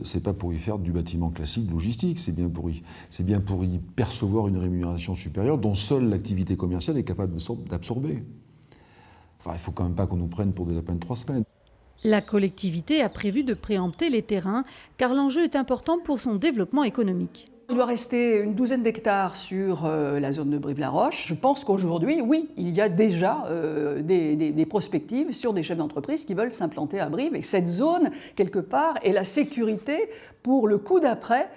Speaker 14: c'est pas pour y faire du bâtiment classique logistique, c'est bien pour y percevoir une rémunération supérieure dont seule l'activité commerciale est capable d'absorber. Enfin, il faut quand même pas qu'on nous prenne pour des lapins de 3 semaines.
Speaker 13: La collectivité a prévu de préempter les terrains car l'enjeu est important pour son développement économique.
Speaker 3: Il doit rester une douzaine d'hectares sur la zone de Brive-la-Roche. Je pense qu'aujourd'hui, oui, il y a déjà des prospectives sur des chefs d'entreprise qui veulent s'implanter à Brive. Et cette zone, quelque part, est la sécurité pour le coup d'après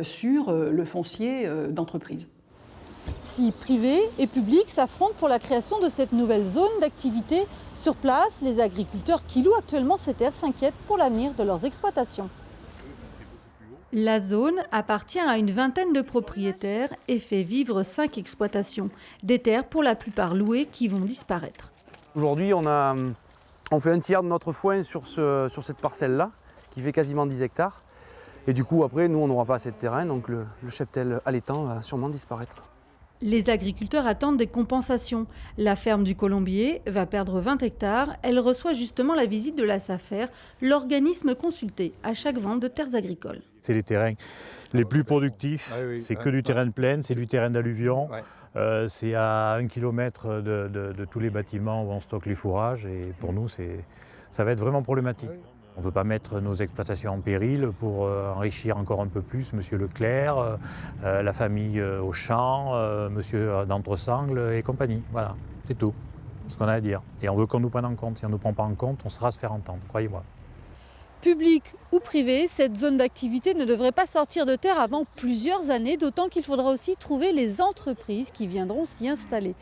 Speaker 3: sur le foncier d'entreprise.
Speaker 13: Si privé et public s'affrontent pour la création de cette nouvelle zone d'activité, sur place, les agriculteurs qui louent actuellement ces terres s'inquiètent pour l'avenir de leurs exploitations. La zone appartient à une vingtaine de propriétaires et fait vivre 5 exploitations. Des terres pour la plupart louées qui vont disparaître.
Speaker 15: Aujourd'hui, on fait un tiers de notre foin sur cette parcelle-là, qui fait quasiment 10 hectares. Et du coup, après, nous, on n'aura pas assez de terrain, donc le cheptel allaitant va sûrement disparaître.
Speaker 13: Les agriculteurs attendent des compensations. La ferme du Colombier va perdre 20 hectares. Elle reçoit justement la visite de la SAFER, l'organisme consulté à chaque vente de terres agricoles.
Speaker 16: C'est les terrains les plus productifs, c'est que du terrain de plaine, c'est du terrain d'alluvion. C'est à 1 kilomètre de tous les bâtiments où on stocke les fourrages et pour nous, ça va être vraiment problématique. On ne veut pas mettre nos exploitations en péril pour enrichir encore un peu plus Monsieur Leclerc, la famille Auchan, Monsieur d'Entresangles et compagnie. Voilà, c'est tout ce qu'on a à dire. Et on veut qu'on nous prenne en compte. Si on ne nous prend pas en compte, on saura se faire entendre, croyez-moi.
Speaker 13: Public ou privé, cette zone d'activité ne devrait pas sortir de terre avant plusieurs années, d'autant qu'il faudra aussi trouver les entreprises qui viendront s'y installer.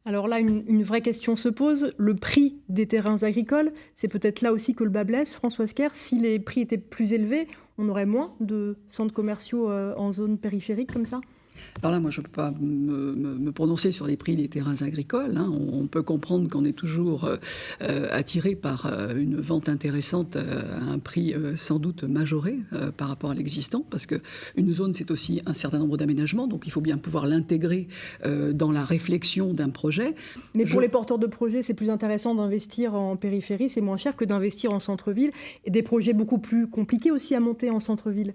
Speaker 1: Alors là, une vraie question se pose. Le prix des terrains agricoles, c'est peut-être là aussi que le bas blesse. Françoise Kerr, si les prix étaient plus élevés, on aurait moins de centres commerciaux en zone périphérique comme ça ?
Speaker 3: Alors là, moi, je ne peux pas me prononcer sur les prix des terrains agricoles. On peut comprendre qu'on est toujours attiré par une vente intéressante à un prix sans doute majoré par rapport à l'existant, parce qu'une zone, c'est aussi un certain nombre d'aménagements, donc il faut bien pouvoir l'intégrer dans la réflexion d'un projet.
Speaker 1: Mais pour les porteurs de projets, c'est plus intéressant d'investir en périphérie, c'est moins cher que d'investir en centre-ville, et des projets beaucoup plus compliqués aussi à monter en centre-ville.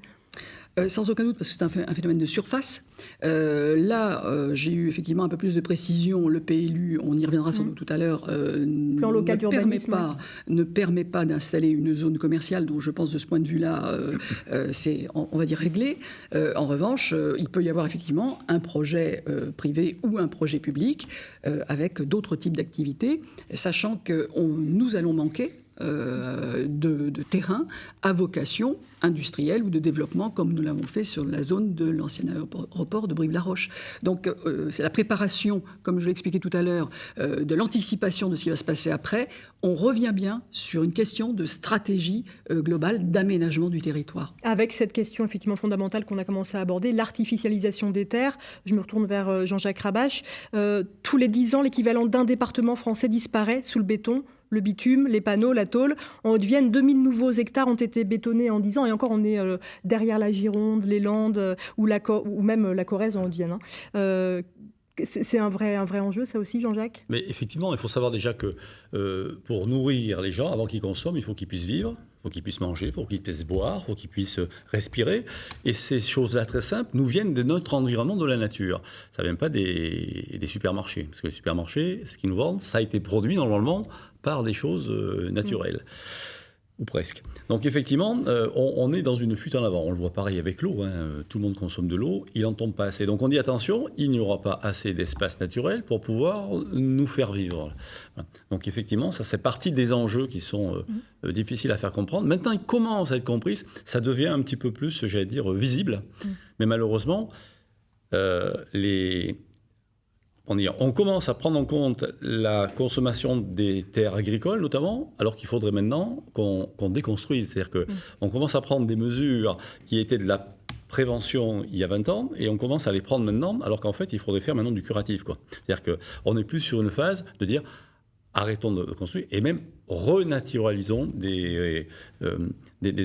Speaker 3: Sans aucun doute, parce que c'est un phénomène de surface. J'ai eu effectivement un peu plus de précision. Le PLU, on y reviendra sans doute tout à l'heure,
Speaker 1: plan local d'urbanisme
Speaker 3: ne permet pas d'installer une zone commerciale. Donc je pense de ce point de vue-là, c'est, on va dire, réglé. En revanche, il peut y avoir effectivement un projet privé ou un projet public avec d'autres types d'activités, sachant que nous allons manquer de terrain à vocation industrielle ou de développement, comme nous l'avons fait sur la zone de l'ancien aéroport de Brive-la-Roche. Donc c'est la préparation, comme je l'ai expliqué tout à l'heure, de l'anticipation de ce qui va se passer après. On revient bien sur une question de stratégie globale d'aménagement du territoire.
Speaker 1: Avec cette question effectivement fondamentale qu'on a commencé à aborder, l'artificialisation des terres. Je me retourne vers Jean-Jacques Rabache. Tous les 10 ans, l'équivalent d'un département français disparaît sous le béton. Le bitume, les panneaux, la tôle. En Haute-Vienne, 2000 nouveaux hectares ont été bétonnés en 10 ans. Et encore, on est derrière la Gironde, les Landes ou même la Corrèze en Haute-Vienne. C'est un vrai enjeu, ça aussi, Jean-Jacques ?
Speaker 11: Mais effectivement, il faut savoir déjà que pour nourrir les gens, avant qu'ils consomment, il faut qu'ils puissent vivre, il faut qu'ils puissent manger, il faut qu'ils puissent boire, il faut qu'ils puissent respirer. Et ces choses-là très simples nous viennent de notre environnement, de la nature. Ça ne vient pas des supermarchés. Parce que les supermarchés, ce qu'ils nous vendent, ça a été produit normalement par des choses naturelles. Ou presque. Donc effectivement, on est dans une fuite en avant. On le voit pareil avec l'eau. Tout le monde consomme de l'eau, il n'en tombe pas assez. Donc on dit attention, il n'y aura pas assez d'espace naturel pour pouvoir nous faire vivre. Donc effectivement, ça c'est partie des enjeux qui sont difficiles à faire comprendre. Maintenant, ils commencent à être compris. Ça devient un petit peu plus, j'allais dire, visible. Mais malheureusement, on commence à prendre en compte la consommation des terres agricoles, notamment, alors qu'il faudrait maintenant qu'on déconstruise. C'est-à-dire qu'on commence à prendre des mesures qui étaient de la prévention il y a 20 ans, et on commence à les prendre maintenant, alors qu'en fait, il faudrait faire maintenant du curatif, quoi. C'est-à-dire qu'on n'est plus sur une phase de dire arrêtons de construire, et même renaturalisons des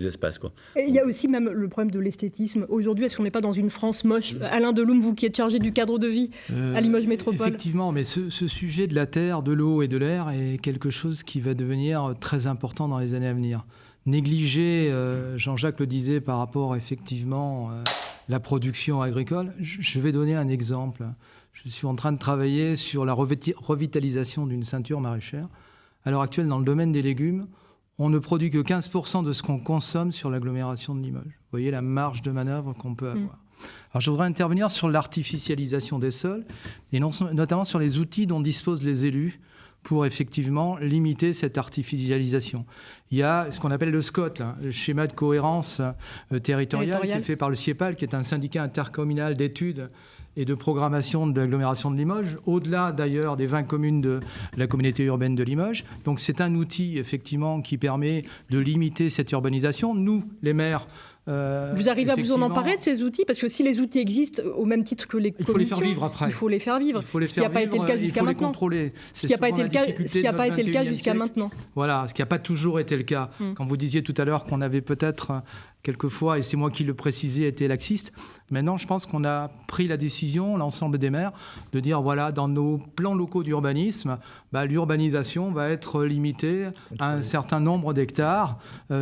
Speaker 11: espaces, quoi.
Speaker 1: Et il y a aussi même le problème de l'esthétisme. Aujourd'hui, est-ce qu'on n'est pas dans une France moche ? Alain Deloum, vous qui êtes chargé du cadre de vie à Limoges Métropole.
Speaker 10: Effectivement, mais ce sujet de la terre, de l'eau et de l'air est quelque chose qui va devenir très important dans les années à venir. Négliger, Jean-Jacques le disait, par rapport effectivement la production agricole. Je vais donner un exemple. Je suis en train de travailler sur la revitalisation d'une ceinture maraîchère. À l'heure actuelle, dans le domaine des légumes, on ne produit que 15% de ce qu'on consomme sur l'agglomération de Limoges. Vous voyez la marge de manœuvre qu'on peut avoir. Alors, je voudrais intervenir sur l'artificialisation des sols, et notamment sur les outils dont disposent les élus pour effectivement limiter cette artificialisation. Il y a ce qu'on appelle le SCOT, là, le schéma de cohérence territoriale, qui est fait par le CIEPAL, qui est un syndicat intercommunal d'études et de programmation de l'agglomération de Limoges, au-delà d'ailleurs des 20 communes de la communauté urbaine de Limoges. Donc c'est un outil effectivement qui permet de limiter cette urbanisation. Nous, les maires,
Speaker 1: vous arrivez à vous en emparer de ces outils ? Parce que si les outils existent au même titre que les commissions,
Speaker 10: il faut les faire vivre après.
Speaker 1: Il faut les faire vivre. Ce qui n'a pas été le cas jusqu'à maintenant. Ce qui n'a pas été le cas jusqu'à maintenant.
Speaker 10: Voilà, ce qui n'a pas toujours été le cas. Quand vous disiez tout à l'heure qu'on avait peut-être quelquefois, et c'est moi qui le précisais, été laxiste. Maintenant, je pense qu'on a pris la décision, l'ensemble des maires, de dire voilà, dans nos plans locaux d'urbanisme, l'urbanisation va être limitée à un certain nombre d'hectares,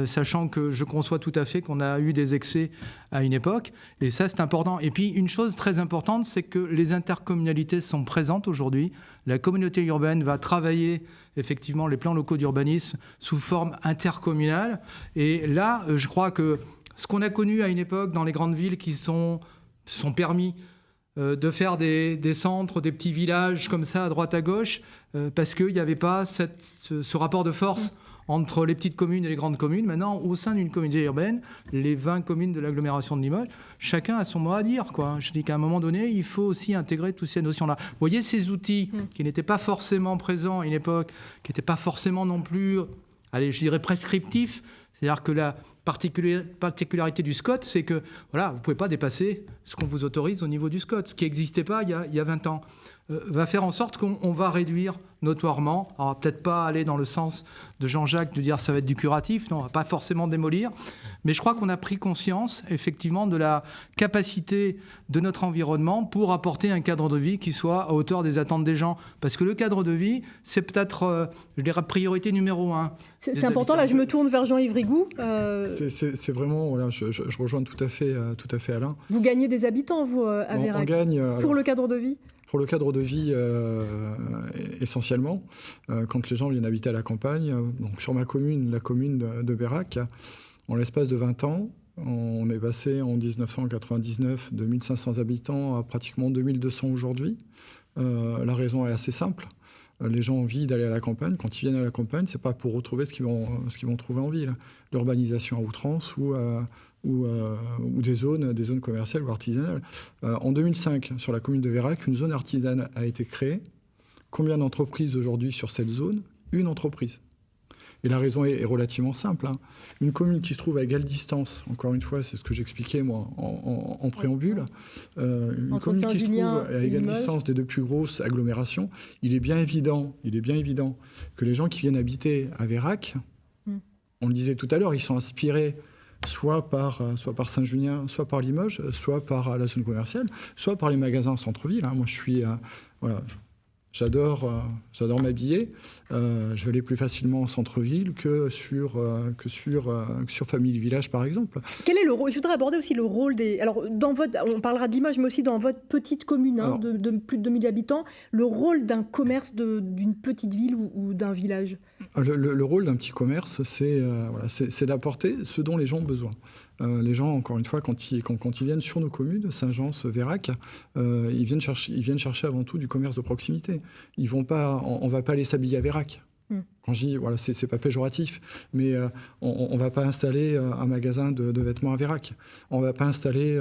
Speaker 10: sachant que je conçois tout à fait qu'on a eu des excès à une époque, et ça c'est important. Et puis une chose très importante, c'est que les intercommunalités sont présentes aujourd'hui. La communauté urbaine va travailler effectivement les plans locaux d'urbanisme sous forme intercommunale, et là je crois que ce qu'on a connu à une époque dans les grandes villes qui sont permis de faire des centres, des petits villages comme ça à droite à gauche, parce qu'il n'y avait pas ce rapport de force entre les petites communes et les grandes communes. Maintenant, au sein d'une communauté urbaine, les 20 communes de l'agglomération de Limoges, chacun a son mot à dire, quoi. Je dis qu'à un moment donné, il faut aussi intégrer toutes ces notions-là. Vous voyez, ces outils qui n'étaient pas forcément présents à une époque, qui n'étaient pas forcément non plus, je dirais prescriptifs, c'est-à-dire que la particularité du SCOT, c'est que voilà, vous ne pouvez pas dépasser ce qu'on vous autorise au niveau du SCOT, ce qui n'existait pas il y a 20 ans. Va faire en sorte qu'on va réduire notoirement. Alors, on va peut-être pas aller dans le sens de Jean-Jacques de dire ça va être du curatif, non, on va pas forcément démolir, mais je crois qu'on a pris conscience effectivement de la capacité de notre environnement pour apporter un cadre de vie qui soit à hauteur des attentes des gens, parce que le cadre de vie, c'est peut-être je dirais priorité numéro 1.
Speaker 1: C'est important. Là, je me tourne vers Jean-Yves Rigoux.
Speaker 4: C'est vraiment, voilà, je rejoins tout à fait Alain.
Speaker 1: Vous gagnez des habitants, vous, à Vérac,
Speaker 4: on gagne,
Speaker 1: pour le cadre de vie.
Speaker 4: Pour le cadre de vie, essentiellement, quand les gens viennent habiter à la campagne, donc sur ma commune, la commune de Vérac, en l'espace de 20 ans, on est passé en 1999 de 1500 habitants à pratiquement 2200 aujourd'hui. La raison est assez simple. Les gens ont envie d'aller à la campagne. Quand ils viennent à la campagne, c'est pas pour retrouver ce qu'ils vont trouver en ville. L'urbanisation à outrance ou des zones commerciales ou artisanales. En 2005, sur la commune de Vérac, une zone artisanale a été créée. Combien d'entreprises aujourd'hui sur cette zone ? Une entreprise. Et la raison est relativement simple. Une commune qui se trouve à égale distance, encore une fois, c'est ce que j'expliquais moi en préambule, une commune qui se trouve à égale distance des deux plus grosses agglomérations, il est bien évident que les gens qui viennent habiter à Vérac, on le disait tout à l'heure, ils sont inspirés soit par Saint-Junien, soit par Limoges, soit par la zone commerciale, soit par les magasins en centre-ville. Moi, je suis... J'adore m'habiller. Je vais aller plus facilement en centre-ville que sur Family Village, par exemple.
Speaker 1: Quel est le rôle ? Je voudrais aborder aussi le rôle des... Alors, on parlera d'Limoges, mais aussi dans votre petite commune de plus de 2000 habitants, le rôle d'un commerce d'une petite ville ou d'un village.
Speaker 4: Le rôle d'un petit commerce, c'est d'apporter ce dont les gens ont besoin. Les gens, encore une fois, quand ils viennent sur nos communes, Saint-Gence, Vérac, ils viennent chercher avant tout du commerce de proximité. On ne va pas aller s'habiller à Vérac. Quand je dis, voilà, c'est pas péjoratif, mais on ne va pas installer un magasin de vêtements à Vérac. On ne va pas installer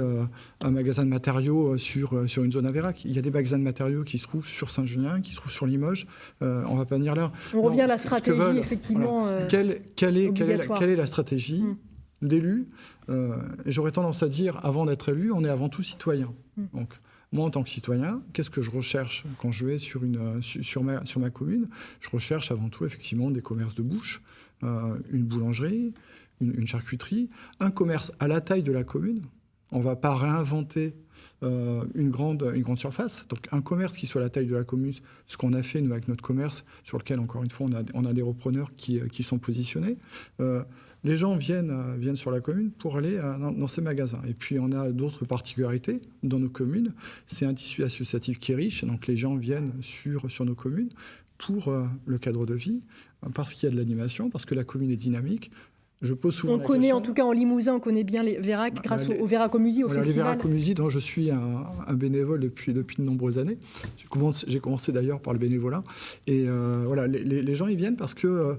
Speaker 4: un magasin de matériaux sur une zone à Vérac. Il y a des magasins de matériaux qui se trouvent sur Saint-Junien, qui se trouvent sur Limoges. On ne va pas venir là.
Speaker 1: On revient à la stratégie, effectivement.
Speaker 4: Voilà. Quelle est la stratégie d'élu? J'aurais tendance à dire, avant d'être élu, on est avant tout citoyen. Donc, moi, en tant que citoyen, qu'est-ce que je recherche quand je vais sur ma commune? Je recherche avant tout, effectivement, des commerces de bouche, une boulangerie, une charcuterie, un commerce à la taille de la commune. On ne va pas réinventer une grande surface. Donc, un commerce qui soit à la taille de la commune, ce qu'on a fait, nous, avec notre commerce, sur lequel, encore une fois, on a des repreneurs qui sont positionnés. Les gens viennent sur la commune pour aller dans ces magasins. Et puis, on a d'autres particularités dans nos communes. C'est un tissu associatif qui est riche. Donc, les gens viennent sur nos communes pour le cadre de vie, parce qu'il y a de l'animation, parce que la commune est dynamique. Je pose souvent
Speaker 1: on connaît, en tout cas en Limousin, on connaît bien les Vérac grâce au Véracomusie, au festival.
Speaker 4: Les Véracomusie, dont je suis un bénévole depuis de nombreuses années. J'ai commencé d'ailleurs par le bénévolat. Et voilà, les gens, ils viennent parce que...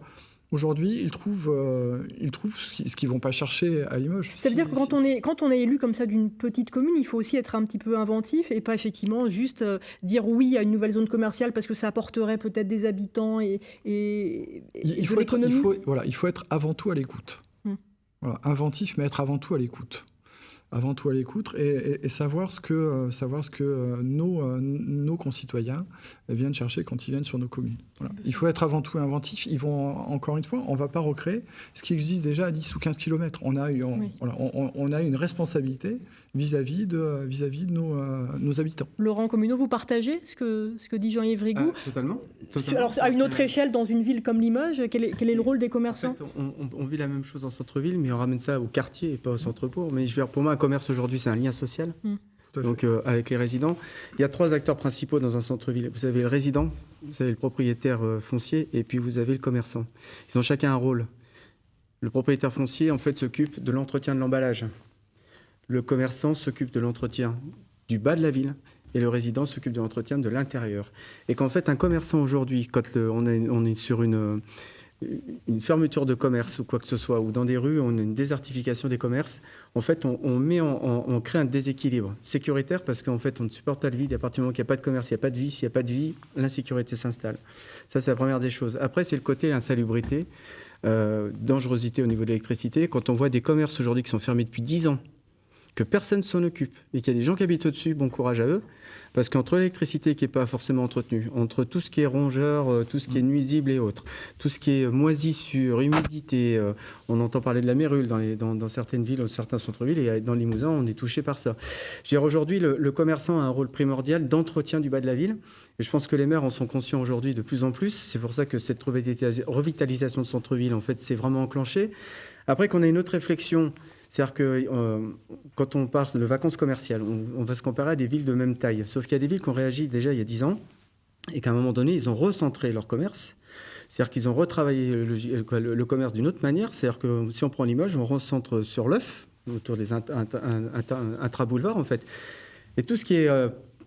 Speaker 4: Aujourd'hui, ils trouvent ce qu'ils ne vont pas chercher à Limoges.
Speaker 1: Ça veut dire que quand on est élu comme ça d'une petite commune, il faut aussi être un petit peu inventif et pas effectivement juste dire oui à une nouvelle zone commerciale parce que ça apporterait peut-être des habitants et de l'économie.
Speaker 4: Il faut être avant tout à l'écoute. Voilà, inventif, mais être avant tout à l'écoute. Avant tout à l'écoute et savoir ce que nos concitoyens viennent chercher quand ils viennent sur nos communes. Voilà. Il faut être avant tout inventif. Encore une fois, on ne va pas recréer ce qui existe déjà à 10 ou 15 km. On a une responsabilité vis-à-vis de nos habitants.
Speaker 1: Laurent Communot, vous partagez ce que dit Jean-Yves Rigoux?
Speaker 2: Totalement.
Speaker 1: Alors, à une autre échelle, dans une ville comme Limoges, quel est le rôle des commerçants?
Speaker 2: En fait, on vit la même chose en centre-ville, mais on ramène ça au quartier et pas au centre-bourg. Mais pour moi, un commerce aujourd'hui, c'est un lien social. Donc, avec les résidents. Il y a 3 acteurs principaux dans un centre-ville. Vous avez le résident, vous avez le propriétaire foncier, et puis vous avez le commerçant. Ils ont chacun un rôle. Le propriétaire foncier, en fait, s'occupe de l'entretien de l'emballage. Le commerçant s'occupe de l'entretien du bas de la ville. Et le résident s'occupe de l'entretien de l'intérieur. Et qu'en fait, un commerçant aujourd'hui, quand on est sur une fermeture de commerce ou quoi que ce soit, ou dans des rues, on a une désertification des commerces, en fait, on crée un déséquilibre sécuritaire parce qu'en fait, on ne supporte pas le vide. À partir du moment qu'il n'y a pas de commerce, il n'y a pas de vie. S'il n'y a pas de vie, l'insécurité s'installe. Ça, c'est la première des choses. Après, c'est le côté insalubrité, dangerosité au niveau de l'électricité. Quand on voit des commerces aujourd'hui qui sont fermés depuis 10 ans, que personne ne s'en occupe et qu'il y a des gens qui habitent au-dessus, bon courage à eux, parce qu'entre l'électricité qui n'est pas forcément entretenue, entre tout ce qui est rongeur, tout ce qui est nuisible et autres, tout ce qui est moisissure, humidité, on entend parler de la mérule dans certaines villes, dans certains centres-villes, et dans le Limousin, on est touché par ça. Je veux dire, aujourd'hui, le commerçant a un rôle primordial d'entretien du bas de la ville, et je pense que les maires en sont conscients aujourd'hui de plus en plus. C'est pour ça que cette revitalisation de centre-ville, en fait, c'est vraiment enclenché. Après qu'on ait une autre réflexion, c'est-à-dire que quand on parle de vacances commerciales, on va se comparer à des villes de même taille. Sauf qu'il y a des villes qui ont réagi déjà il y a 10 ans et qu'à un moment donné, ils ont recentré leur commerce. C'est-à-dire qu'ils ont retravaillé le commerce d'une autre manière. C'est-à-dire que si on prend Limoges, on recentre sur l'œuf, autour des intra-boulevards en fait. Et tout ce qui est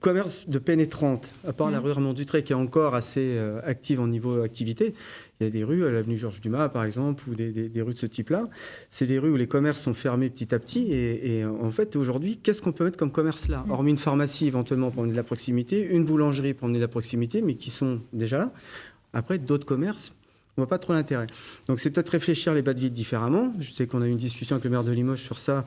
Speaker 2: commerce de pénétrante, à part la rue Armand-Dutré qui est encore assez active en niveau activité. Il y a des rues, à l'avenue Georges Dumas par exemple, ou des rues de ce type-là. C'est des rues où les commerces sont fermés petit à petit. Et en fait, aujourd'hui, qu'est-ce qu'on peut mettre comme commerce là? Hormis une pharmacie éventuellement pour emmener de la proximité, une boulangerie pour emmener de la proximité, mais qui sont déjà là. Après, d'autres commerces, on ne voit pas trop l'intérêt. Donc c'est peut-être réfléchir les bas de ville différemment. Je sais qu'on a eu une discussion avec le maire de Limoges sur ça.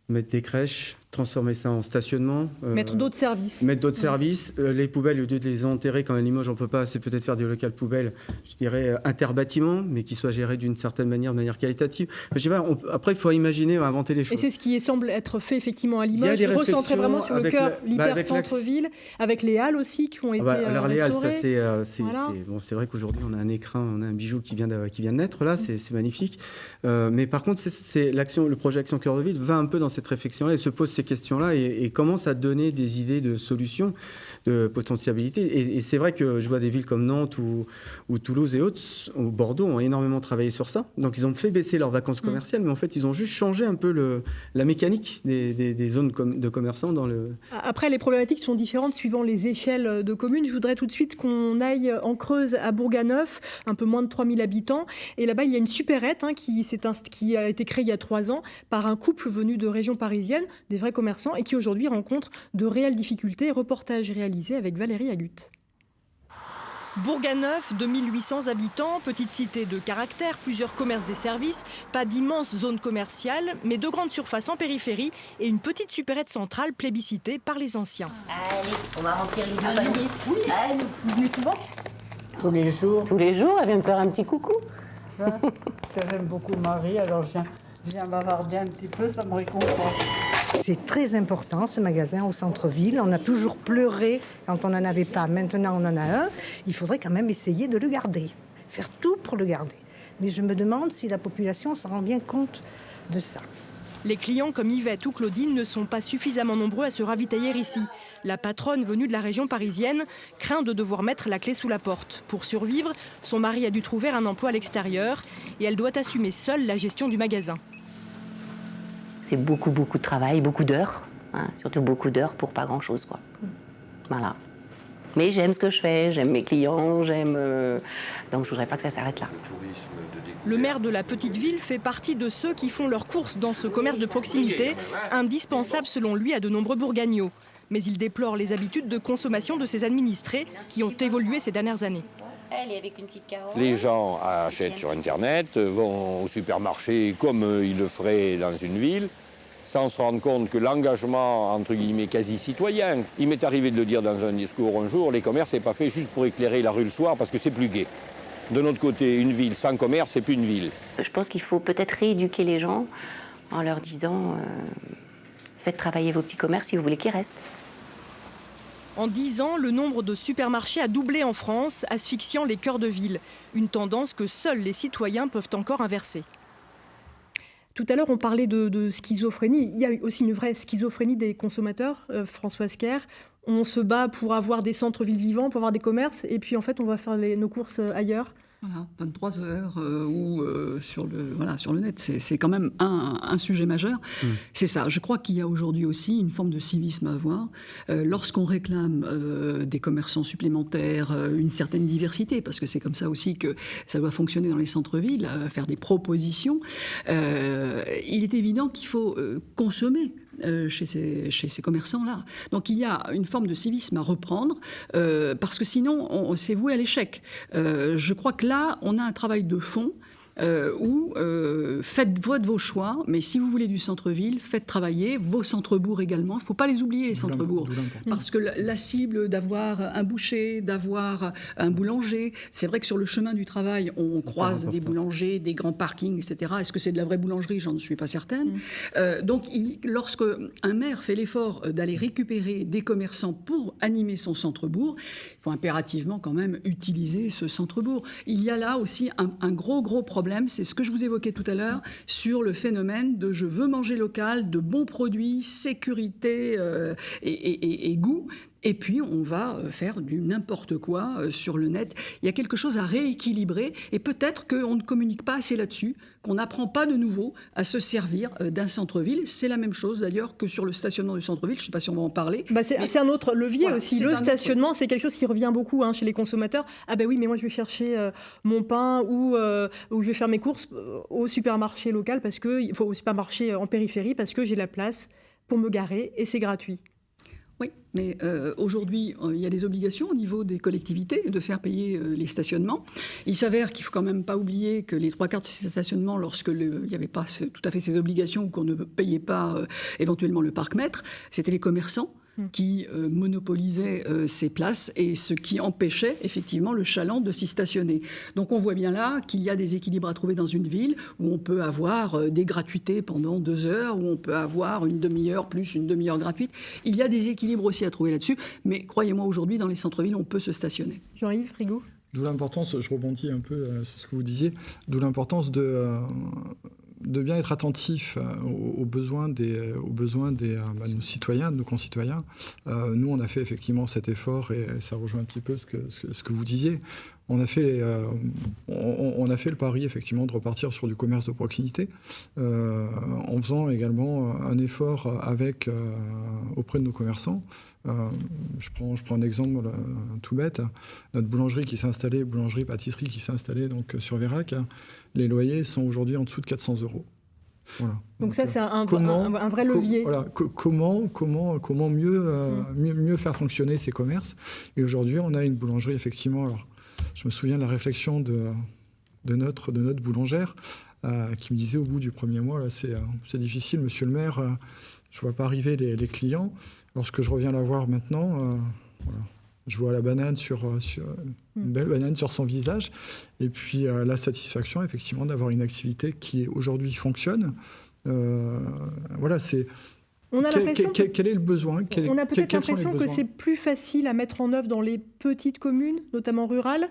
Speaker 2: Mettre des crèches, transformer ça en stationnement.
Speaker 1: Mettre d'autres services.
Speaker 2: Mettre d'autres services. Les poubelles, au lieu de les enterrer quand à Limoges, on ne peut pas, c'est peut-être faire des locales poubelles, je dirais interbâtiments, mais qui soient gérés d'une certaine manière, de manière qualitative. Je sais pas, après, il faut imaginer, inventer les choses.
Speaker 1: Et c'est ce qui semble être fait effectivement à Limoges, recentrer vraiment sur le cœur, l'hyper-centre-ville, avec les halles aussi qui ont été
Speaker 2: alors les halles,
Speaker 1: ça
Speaker 2: c'est vrai qu'aujourd'hui, on a un écrin, on a un bijou qui vient de naître, là, c'est magnifique. Mais par contre, le projet Action Cœur de Ville va un peu dans cette réflexion-là et se pose ces ces questions-là et commence à donner des idées de solutions, de potentialité. Et c'est vrai que je vois des villes comme Nantes ou Toulouse et autres, ou Bordeaux, ont énormément travaillé sur ça. Donc ils ont fait baisser leurs vacances commerciales, mais en fait ils ont juste changé un peu la mécanique des zones de commerçants dans le...
Speaker 1: Après, les problématiques sont différentes suivant les échelles de communes. Je voudrais tout de suite qu'on aille en Creuse à Bourganeuf, un peu moins de 3000 habitants. Et là-bas, il y a une supérette qui a été créée il y a 3 ans par un couple venu de région parisienne, des vrais commerçants, et qui aujourd'hui rencontre de réelles difficultés. Reportage réalisé avec Valérie Agut. Bourganeuf, 2800 habitants, petite cité de caractère, plusieurs commerces et services, pas d'immenses zones commerciales, mais de grandes surfaces en périphérie et une petite supérette centrale plébiscitée par les anciens.
Speaker 17: Allez, on va remplir les 2 paniers.
Speaker 1: Oui.
Speaker 17: Allez.
Speaker 1: Vous venez souvent ?
Speaker 18: Tous les jours.
Speaker 17: Tous les jours, elle vient me faire un petit coucou.
Speaker 18: Parce que j'aime beaucoup Marie, alors je viens bavarder un petit peu, ça me réconforte.
Speaker 19: C'est très important ce magasin au centre-ville. On a toujours pleuré quand on n'en avait pas. Maintenant on en a un. Il faudrait quand même essayer de le garder. Faire tout pour le garder. Mais je me demande si la population s'en rend bien compte de ça.
Speaker 1: Les clients comme Yvette ou Claudine ne sont pas suffisamment nombreux à se ravitailler ici. La patronne venue de la région parisienne craint de devoir mettre la clé sous la porte. Pour survivre, son mari a dû trouver un emploi à l'extérieur et elle doit assumer seule la gestion du magasin.
Speaker 17: C'est beaucoup de travail, beaucoup d'heures, surtout beaucoup d'heures pour pas grand-chose, quoi. Voilà. Mais j'aime ce que je fais, j'aime mes clients, donc je voudrais pas que ça s'arrête là.
Speaker 1: Le maire de la petite ville fait partie de ceux qui font leurs courses dans ce commerce de proximité, indispensable selon lui à de nombreux bourgagnots. Mais il déplore les habitudes de consommation de ses administrés qui ont évolué ces dernières années.
Speaker 20: Les gens achètent sur Internet, vont au supermarché comme ils le feraient dans une ville, sans se rendre compte que l'engagement, entre guillemets, quasi citoyen, il m'est arrivé de le dire dans un discours un jour, les commerces, c'est pas fait juste pour éclairer la rue le soir parce que c'est plus gai. De notre côté, une ville sans commerce, c'est plus une ville.
Speaker 17: Je pense qu'il faut peut-être rééduquer les gens en leur disant faites travailler vos petits commerces si vous voulez qu'ils restent.
Speaker 1: En 10 ans, le nombre de supermarchés a doublé en France, asphyxiant les cœurs de ville. Une tendance que seuls les citoyens peuvent encore inverser. Tout à l'heure, on parlait de schizophrénie. Il y a aussi une vraie schizophrénie des consommateurs, Françoise Kerr. On se bat pour avoir des centres-villes vivants, pour avoir des commerces, et puis en fait, on va faire nos courses ailleurs.
Speaker 3: Voilà, 23 heures sur le net, c'est quand même un sujet majeur. C'est ça. Je crois qu'il y a aujourd'hui aussi une forme de civisme à avoir. Lorsqu'on réclame des commerçants supplémentaires, une certaine diversité, parce que c'est comme ça aussi que ça doit fonctionner dans les centres-villes, faire des propositions, il est évident qu'il faut consommer chez ces commerçants-là. Donc il y a une forme de civisme à reprendre, parce que sinon, c'est voué à l'échec. Je crois que là, on a un travail de fond où faites vos choix, mais si vous voulez du centre-ville, faites travailler vos centres-bourgs également. Il ne faut pas les oublier, les centres-bourgs. Parce que la cible d'avoir un boucher, d'avoir un boulanger, c'est vrai que sur le chemin du travail, on croise des boulangers, des grands parkings, etc. Est-ce que c'est de la vraie boulangerie ? J'en suis pas certaine. Donc, lorsque un maire fait l'effort d'aller récupérer des commerçants pour animer son centre-bourg, il faut impérativement quand même utiliser ce centre-bourg. Il y a là aussi un gros problème. C'est ce que je vous évoquais tout à l'heure sur le phénomène de je veux manger local, de bons produits, sécurité et goût. Et puis, on va faire du n'importe quoi sur le net. Il y a quelque chose à rééquilibrer et peut-être qu'on ne communique pas assez là-dessus, qu'on n'apprend pas de nouveau à se servir d'un centre-ville. C'est la même chose d'ailleurs que sur le stationnement du centre-ville. Je ne sais pas si on va en parler.
Speaker 1: C'est un autre levier aussi. Le stationnement, c'est quelque chose qui revient beaucoup chez les consommateurs. Ah ben oui, mais moi je vais chercher mon pain ou je vais faire mes courses au supermarché local, au supermarché en périphérie parce que j'ai la place pour me garer et c'est gratuit.
Speaker 3: Oui, mais aujourd'hui, il y a des obligations au niveau des collectivités de faire payer les stationnements. Il s'avère qu'il ne faut quand même pas oublier que les 3/4 de ces stationnements, lorsque il n'y avait pas tout à fait ces obligations ou qu'on ne payait pas éventuellement le parc-mètre, c'était les commerçants qui monopolisaient ces places et ce qui empêchait effectivement le chaland de s'y stationner. Donc on voit bien là qu'il y a des équilibres à trouver dans une ville où on peut avoir des gratuités pendant 2 heures, où on peut avoir une demi-heure plus une demi-heure gratuite. Il y a des équilibres aussi à trouver là-dessus, mais croyez-moi, aujourd'hui, dans les centres-villes, on peut se stationner.
Speaker 1: Jean-Yves Rigaud.
Speaker 4: D'où l'importance, je rebondis un peu sur ce que vous disiez, d'où l'importance de bien être attentif aux besoins de nos citoyens, de nos concitoyens. Nous, on a fait effectivement cet effort, et ça rejoint un petit peu ce que vous disiez. On a fait le pari effectivement de repartir sur du commerce de proximité, en faisant également un effort auprès de nos commerçants. Je prends un exemple tout bête. Notre boulangerie boulangerie-pâtisserie qui s'est installée donc sur Vérac, les loyers sont aujourd'hui en dessous de 400 €. Voilà.
Speaker 1: Donc ça, c'est un vrai levier.
Speaker 4: Comment mieux faire fonctionner ces commerces. Et aujourd'hui, on a une boulangerie, effectivement. Alors, je me souviens de la réflexion de notre boulangère qui me disait au bout du premier mois, là, c'est difficile, monsieur le maire, je ne vois pas arriver les clients. Lorsque je reviens la voir maintenant, je vois la banane une belle banane sur son visage, et puis la satisfaction effectivement d'avoir une activité qui aujourd'hui fonctionne. Voilà, c'est quel est le besoin,
Speaker 1: on a peut-être l'impression que c'est plus facile à mettre en œuvre dans les petites communes, notamment rurales,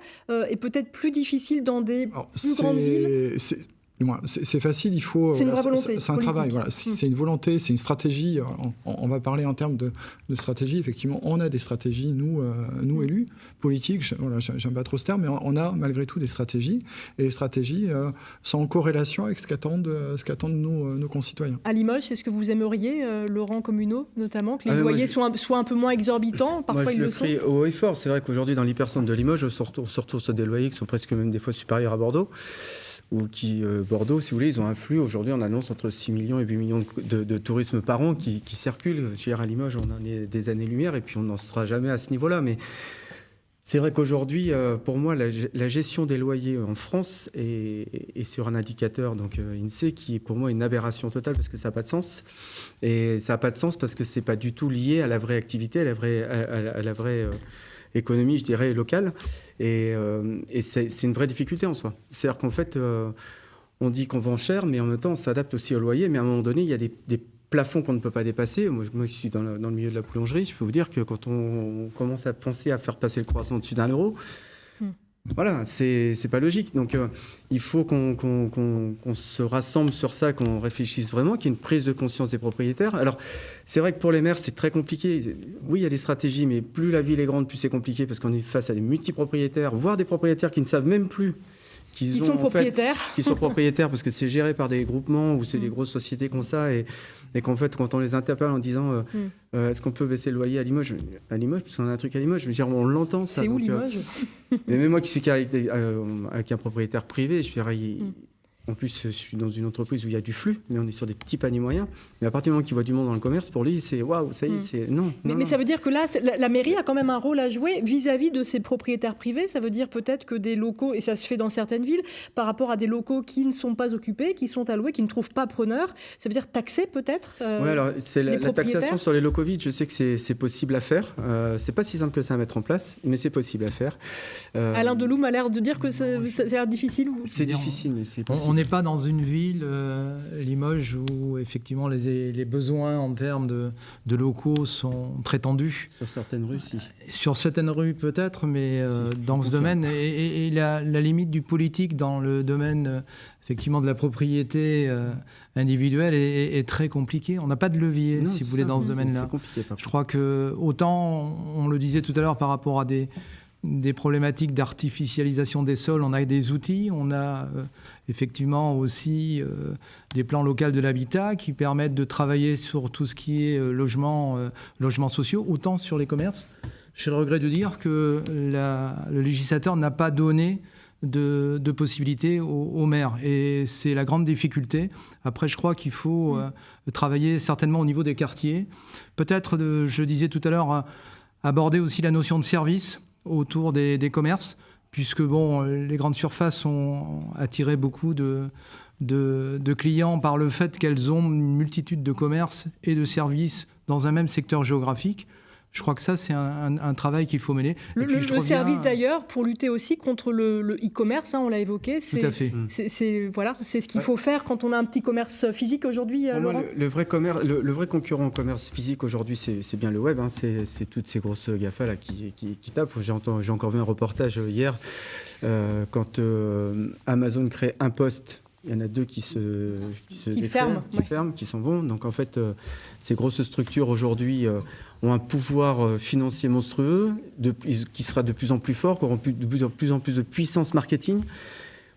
Speaker 1: et peut-être plus difficile dans des plus grandes villes.
Speaker 4: C'est facile, il faut...
Speaker 1: C'est une vraie volonté.
Speaker 4: C'est un travail, voilà. C'est une volonté, c'est une stratégie. On va parler en termes de stratégie. Effectivement, on a des stratégies, nous élus, politiques. J'aime pas trop ce terme, mais on a malgré tout des stratégies. Et les stratégies sont en corrélation avec ce qu'attendent nos concitoyens.
Speaker 1: À Limoges, c'est ce que vous aimeriez, Laurent Communot, notamment, que les loyers soient un peu moins exorbitants. Parfois,
Speaker 2: moi,
Speaker 1: ils le sont.
Speaker 2: crie haut et fort. C'est vrai qu'aujourd'hui, dans l'hypercentre de Limoges, on se retrouve sur des loyers qui sont presque même des fois supérieurs à Bordeaux. Ou Bordeaux, si vous voulez, ils ont un flux. Aujourd'hui, on annonce entre 6 millions et 8 millions de tourisme par an qui circulent. À Limoges, on en est des années-lumière, et puis on n'en sera jamais à ce niveau-là. Mais c'est vrai qu'aujourd'hui, pour moi, la gestion des loyers en France est sur un indicateur, donc INSEE, qui est pour moi une aberration totale, parce que ça n'a pas de sens. Et ça n'a pas de sens parce que ce n'est pas du tout lié à la vraie activité, à la vraie économie, je dirais, locale. Et c'est une vraie difficulté en soi. C'est-à-dire qu'en fait, on dit qu'on vend cher, mais en même temps, on s'adapte aussi au loyer. Mais à un moment donné, il y a des plafonds qu'on ne peut pas dépasser. Moi, je suis dans le milieu de la boulangerie. Je peux vous dire que quand on commence à penser à faire passer le croissant au-dessus d'1 €, voilà, c'est pas logique. Donc, il faut qu'on se rassemble sur ça, qu'on réfléchisse vraiment, qu'il y ait une prise de conscience des propriétaires. Alors, c'est vrai que pour les maires, c'est très compliqué. Oui, il y a des stratégies, mais plus la ville est grande, plus c'est compliqué, parce qu'on est face à des multipropriétaires, voire des propriétaires qui ne savent même plus qui sont propriétaires, parce que c'est géré par des groupements ou c'est des grosses sociétés comme ça, et qu'en fait, quand on les interpelle en disant est-ce qu'on peut baisser le loyer à Limoges, parce qu'on a un truc à Limoges, je veux dire, on l'entend ça.
Speaker 1: C'est où Limoges
Speaker 2: Mais même moi qui suis avec un propriétaire privé, je dirais, en plus, je suis dans une entreprise où il y a du flux, mais on est sur des petits paniers moyens. Mais à partir du moment qu'il voit du monde dans le commerce, pour lui, c'est waouh, ça y est, c'est non.
Speaker 1: Mais ça veut dire que là, la mairie a quand même un rôle à jouer vis-à-vis de ses propriétaires privés. Ça veut dire peut-être que des locaux, et ça se fait dans certaines villes, par rapport à des locaux qui ne sont pas occupés, qui sont alloués, qui ne trouvent pas preneur, ça veut dire taxer peut-être
Speaker 2: Oui, alors c'est la taxation sur les locaux vides. Je sais que c'est possible à faire. C'est pas si simple que ça à mettre en place, mais c'est possible à faire.
Speaker 1: Alain Deloum a l'air de dire que ça a l'air difficile.
Speaker 2: C'est difficile, mais c'est possible.
Speaker 10: On n'est pas dans une ville, Limoges, où effectivement les besoins en termes de locaux sont très tendus.
Speaker 2: Sur certaines rues, si.
Speaker 10: Sur certaines rues peut-être, mais dans ce domaine, et la limite du politique dans le domaine effectivement de la propriété individuelle est très compliquée. On n'a pas de levier, si vous voulez, dans ce domaine-là. Je crois que autant, on le disait tout à l'heure par rapport à des problématiques d'artificialisation des sols, on a des outils, on a effectivement aussi des plans locaux de l'habitat qui permettent de travailler sur tout ce qui est logements sociaux, autant sur les commerces. J'ai le regret de dire que le législateur n'a pas donné de possibilités aux maires, et c'est la grande difficulté. Après, je crois qu'il faut travailler certainement au niveau des quartiers. Peut-être, je disais tout à l'heure, aborder aussi la notion de service autour des commerces, puisque les grandes surfaces ont attiré beaucoup de clients par le fait qu'elles ont une multitude de commerces et de services dans un même secteur géographique. Je crois que ça, c'est un travail qu'il faut mener.
Speaker 1: Le service, d'ailleurs, pour lutter aussi contre le e-commerce, on l'a évoqué.
Speaker 10: Tout à fait.
Speaker 1: C'est ce qu'il faut faire quand on a un petit commerce physique aujourd'hui, Laurent.
Speaker 2: Le vrai concurrent au commerce physique aujourd'hui, c'est bien le web. C'est toutes ces grosses GAFA là, qui tapent. J'ai encore vu un reportage hier quand Amazon crée un poste Il y en a 2 qui
Speaker 1: ferment,
Speaker 2: qui s'en vont. Donc en fait, ces grosses structures aujourd'hui ont un pouvoir financier monstrueux, qui sera de plus en plus fort, qui auront de plus en plus de puissance marketing.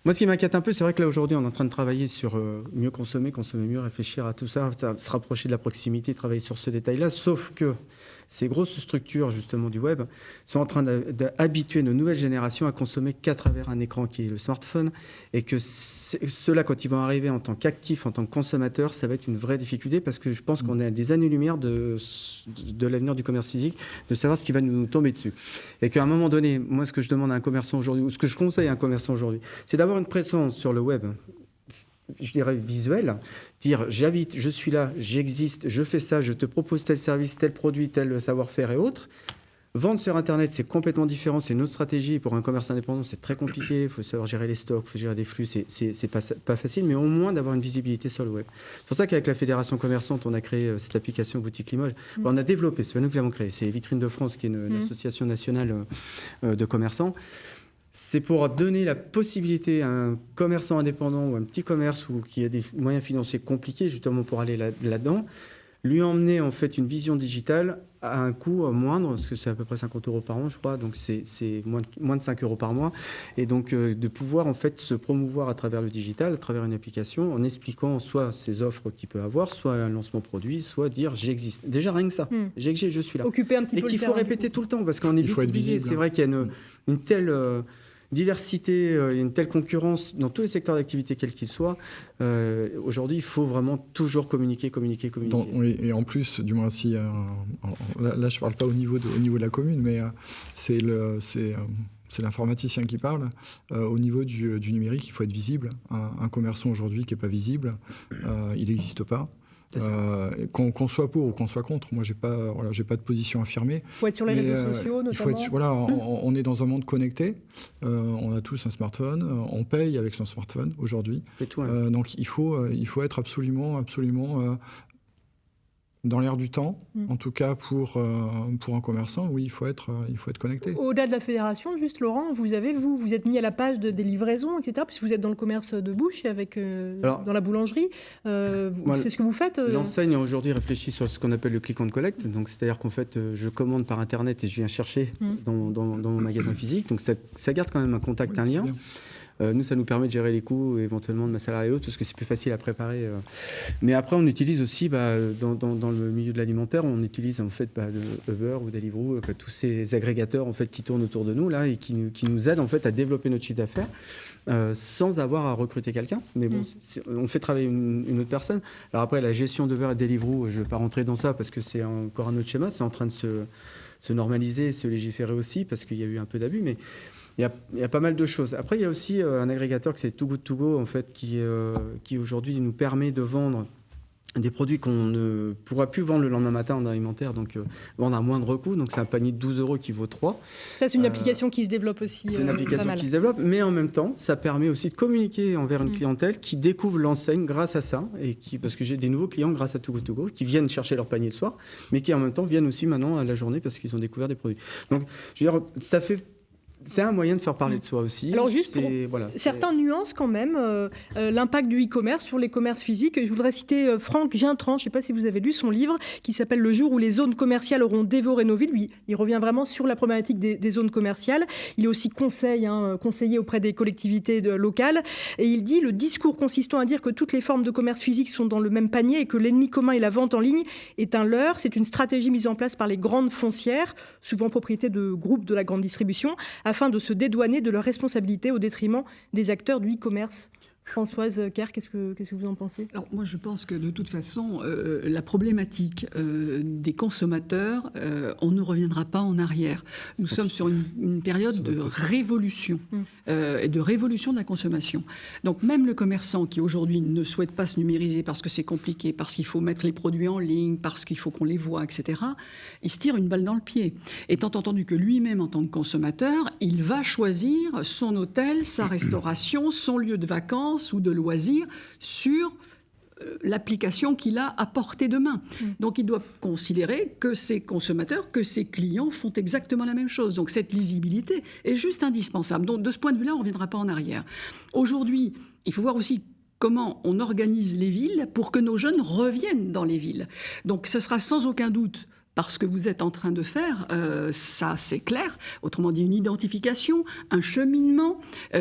Speaker 2: Moi, ce qui m'inquiète un peu, c'est vrai que là, aujourd'hui, on est en train de travailler sur mieux consommer mieux, réfléchir à tout ça, se rapprocher de la proximité, travailler sur ce détail-là, sauf que ces grosses structures, justement, du web, sont en train d'habituer nos nouvelles générations à consommer qu'à travers un écran qui est le smartphone, et que ceux-là, quand ils vont arriver en tant qu'actifs, en tant que consommateurs, ça va être une vraie difficulté, parce que je pense qu'on est à des années-lumière de l'avenir du commerce physique, de savoir ce qui va nous tomber dessus. Et qu'à un moment donné, moi, ce que je demande à un commerçant aujourd'hui, ou ce que je conseille à un commerçant aujourd'hui, c'est d'avoir une présence sur le web, je dirais visuelle, dire j'habite, je suis là, j'existe, je fais ça, je te propose tel service, tel produit, tel savoir-faire et autres. Vendre sur Internet, c'est complètement différent, c'est une autre stratégie. Pour un commerce indépendant, c'est très compliqué, il faut savoir gérer les stocks, il faut gérer des flux, c'est pas facile, mais au moins d'avoir une visibilité sur le web. C'est pour ça qu'avec la Fédération commerçante, on a créé cette application Boutique Limoges. On a développé, c'est pas nous qui l'avons créé, c'est Vitrines de France, qui est une association nationale de commerçants. C'est pour donner la possibilité à un commerçant indépendant ou un petit commerce ou qui a des moyens financiers compliqués, justement pour aller là-dedans, lui emmener en fait une vision digitale à un coût moindre, parce que c'est à peu près 50 € par an, je crois, donc c'est moins de 5 € par mois, et donc de pouvoir en fait se promouvoir à travers le digital, à travers une application, en expliquant soit ses offres qu'il peut avoir, soit un lancement produit, soit dire j'existe. Déjà rien que ça, j'existe, je suis là.
Speaker 1: Occuper un petit peu
Speaker 2: et qu'il faut répéter tout le temps, parce qu'on est vite oublié. C'est vrai qu'il y a une telle diversité, une telle concurrence dans tous les secteurs d'activité quels qu'ils soient. Aujourd'hui, il faut vraiment toujours communiquer.
Speaker 4: Oui, et en plus, du moins si là je parle pas au niveau de la commune, mais c'est l'informaticien qui parle. Au niveau du numérique, il faut être visible. Un commerçant aujourd'hui qui n'est pas visible, il n'existe pas. Qu'on soit pour ou qu'on soit contre, moi j'ai pas de position affirmée.
Speaker 1: Il faut être sur les réseaux sociaux notamment.
Speaker 4: On est dans un monde connecté, on a tous un smartphone, on paye avec son smartphone aujourd'hui. Donc il faut être absolument dans l'air du temps, en tout cas pour un commerçant, oui, il faut être connecté.
Speaker 1: Au-delà de la fédération, juste Laurent, vous êtes mis à la page des livraisons, etc., puisque vous êtes dans le commerce de bouche, dans la boulangerie. C'est ce que vous faites
Speaker 2: L'enseigne aujourd'hui réfléchit sur ce qu'on appelle le click and collect, donc c'est-à-dire qu'en fait, je commande par Internet et je viens chercher dans mon magasin physique, donc ça garde quand même un contact, un lien. Nous, ça nous permet de gérer les coûts éventuellement de ma salariée et autres, parce que c'est plus facile à préparer. Mais après, on utilise aussi, dans le milieu de l'alimentaire, on utilise en fait Uber ou Deliveroo, tous ces agrégateurs en fait qui tournent autour de nous là et qui nous aident en fait à développer notre chiffre d'affaires sans avoir à recruter quelqu'un. Mais bon, on fait travailler une autre personne. Alors après, la gestion d'Uber et Deliveroo, je ne vais pas rentrer dans ça parce que c'est encore un autre schéma. C'est en train de se normaliser, se légiférer aussi parce qu'il y a eu un peu d'abus, mais il y a pas mal de choses. Après, il y a aussi un agrégateur qui c'est Too Good To Go, en fait, qui aujourd'hui nous permet de vendre des produits qu'on ne pourra plus vendre le lendemain matin en alimentaire, donc vendre à moindre coût. Donc c'est un panier de 12 € qui vaut 3.
Speaker 1: Ça, c'est une application qui se développe aussi.
Speaker 2: C'est une application qui se développe, mais en même temps, ça permet aussi de communiquer envers une clientèle qui découvre l'enseigne grâce à ça, parce que j'ai des nouveaux clients grâce à Too Good To Go qui viennent chercher leur panier le soir, mais qui en même temps viennent aussi maintenant à la journée parce qu'ils ont découvert des produits. Donc, je veux dire, c'est un moyen de faire parler de soi aussi.
Speaker 1: Alors juste pour certains nuances quand même, l'impact du e-commerce sur les commerces physiques. Je voudrais citer Franck Gintran, je ne sais pas si vous avez lu son livre, qui s'appelle « Le jour où les zones commerciales auront dévoré nos villes ». Lui, il revient vraiment sur la problématique des zones commerciales. Il est aussi conseiller auprès des collectivités locales. Et il dit « Le discours consistant à dire que toutes les formes de commerce physique sont dans le même panier et que l'ennemi commun est la vente en ligne est un leurre. C'est une stratégie mise en place par les grandes foncières, souvent propriété de groupes de la grande distribution, afin de se dédouaner de leurs responsabilités au détriment des acteurs du e-commerce. Françoise Kerr, qu'est-ce que vous en pensez ?
Speaker 3: Alors, moi, je pense que de toute façon, la problématique des consommateurs, on ne reviendra pas en arrière. Nous sommes sur une période de révolution, et de révolution de la consommation. Donc, même le commerçant qui aujourd'hui ne souhaite pas se numériser parce que c'est compliqué, parce qu'il faut mettre les produits en ligne, parce qu'il faut qu'on les voit, etc., il se tire une balle dans le pied. Étant entendu que lui-même, en tant que consommateur, il va choisir son hôtel, sa restauration, son lieu de vacances, ou de loisirs sur l'application qu'il a à portée de main. Donc il doit considérer que ses consommateurs, que ses clients font exactement la même chose. Donc cette lisibilité est juste indispensable. Donc de ce point de vue-là, on ne reviendra pas en arrière. Aujourd'hui, il faut voir aussi comment on organise les villes pour que nos jeunes reviennent dans les villes. Donc ce sera sans aucun doute parce que vous êtes en train de faire, ça c'est clair, autrement dit une identification, un cheminement.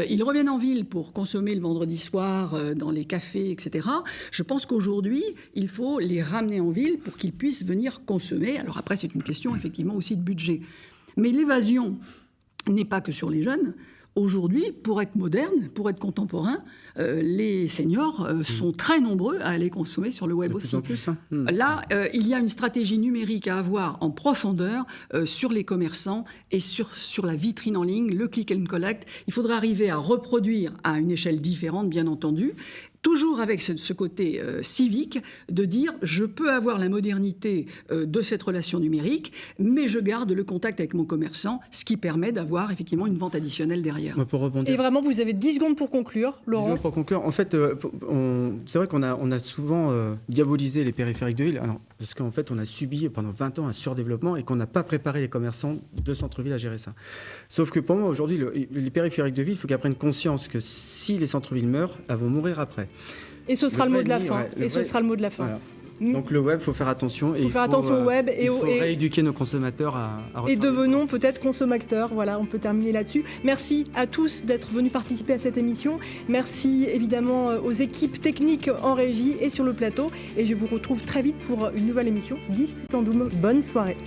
Speaker 3: Ils reviennent en ville pour consommer le vendredi soir dans les cafés, etc. Je pense qu'aujourd'hui, il faut les ramener en ville pour qu'ils puissent venir consommer. Alors après, c'est une question effectivement aussi de budget. Mais l'évasion n'est pas que sur les jeunes. Aujourd'hui, pour être moderne, pour être contemporain, les seniors sont très nombreux à aller consommer sur le web aussi.
Speaker 2: Plus, hein.
Speaker 3: Là, il y a une stratégie numérique à avoir en profondeur sur les commerçants et sur la vitrine en ligne, le click and collect. Il faudra arriver à reproduire à une échelle différente, bien entendu, toujours avec ce côté civique, de dire je peux avoir la modernité de cette relation numérique, mais je garde le contact avec mon commerçant, ce qui permet d'avoir effectivement une vente additionnelle derrière.
Speaker 2: Pour rebondir.
Speaker 1: Et vraiment, vous avez 10 secondes pour conclure, Laurent.
Speaker 2: 10 secondes pour conclure. En fait, c'est vrai qu'on a souvent diabolisé les périphériques de ville, parce qu'en fait, on a subi pendant 20 ans un surdéveloppement et qu'on n'a pas préparé les commerçants de centre-ville à gérer ça. Sauf que pour moi, aujourd'hui, les périphériques de ville, il faut qu'elles prennent conscience que si les centres-villes meurent, elles vont mourir après.
Speaker 1: Et ce sera le mot de la fin. Et ce sera le mot de la fin.
Speaker 2: Voilà. Donc le web, il faut faire attention.
Speaker 1: Il faut faire attention au web.
Speaker 2: Il faut rééduquer nos consommateurs à
Speaker 1: et devenons peut-être consommateurs. Voilà, on peut terminer là-dessus. Merci à tous d'être venus participer à cette émission. Merci évidemment aux équipes techniques en régie et sur le plateau. Et je vous retrouve très vite pour une nouvelle émission. Discutandum. Bonne soirée.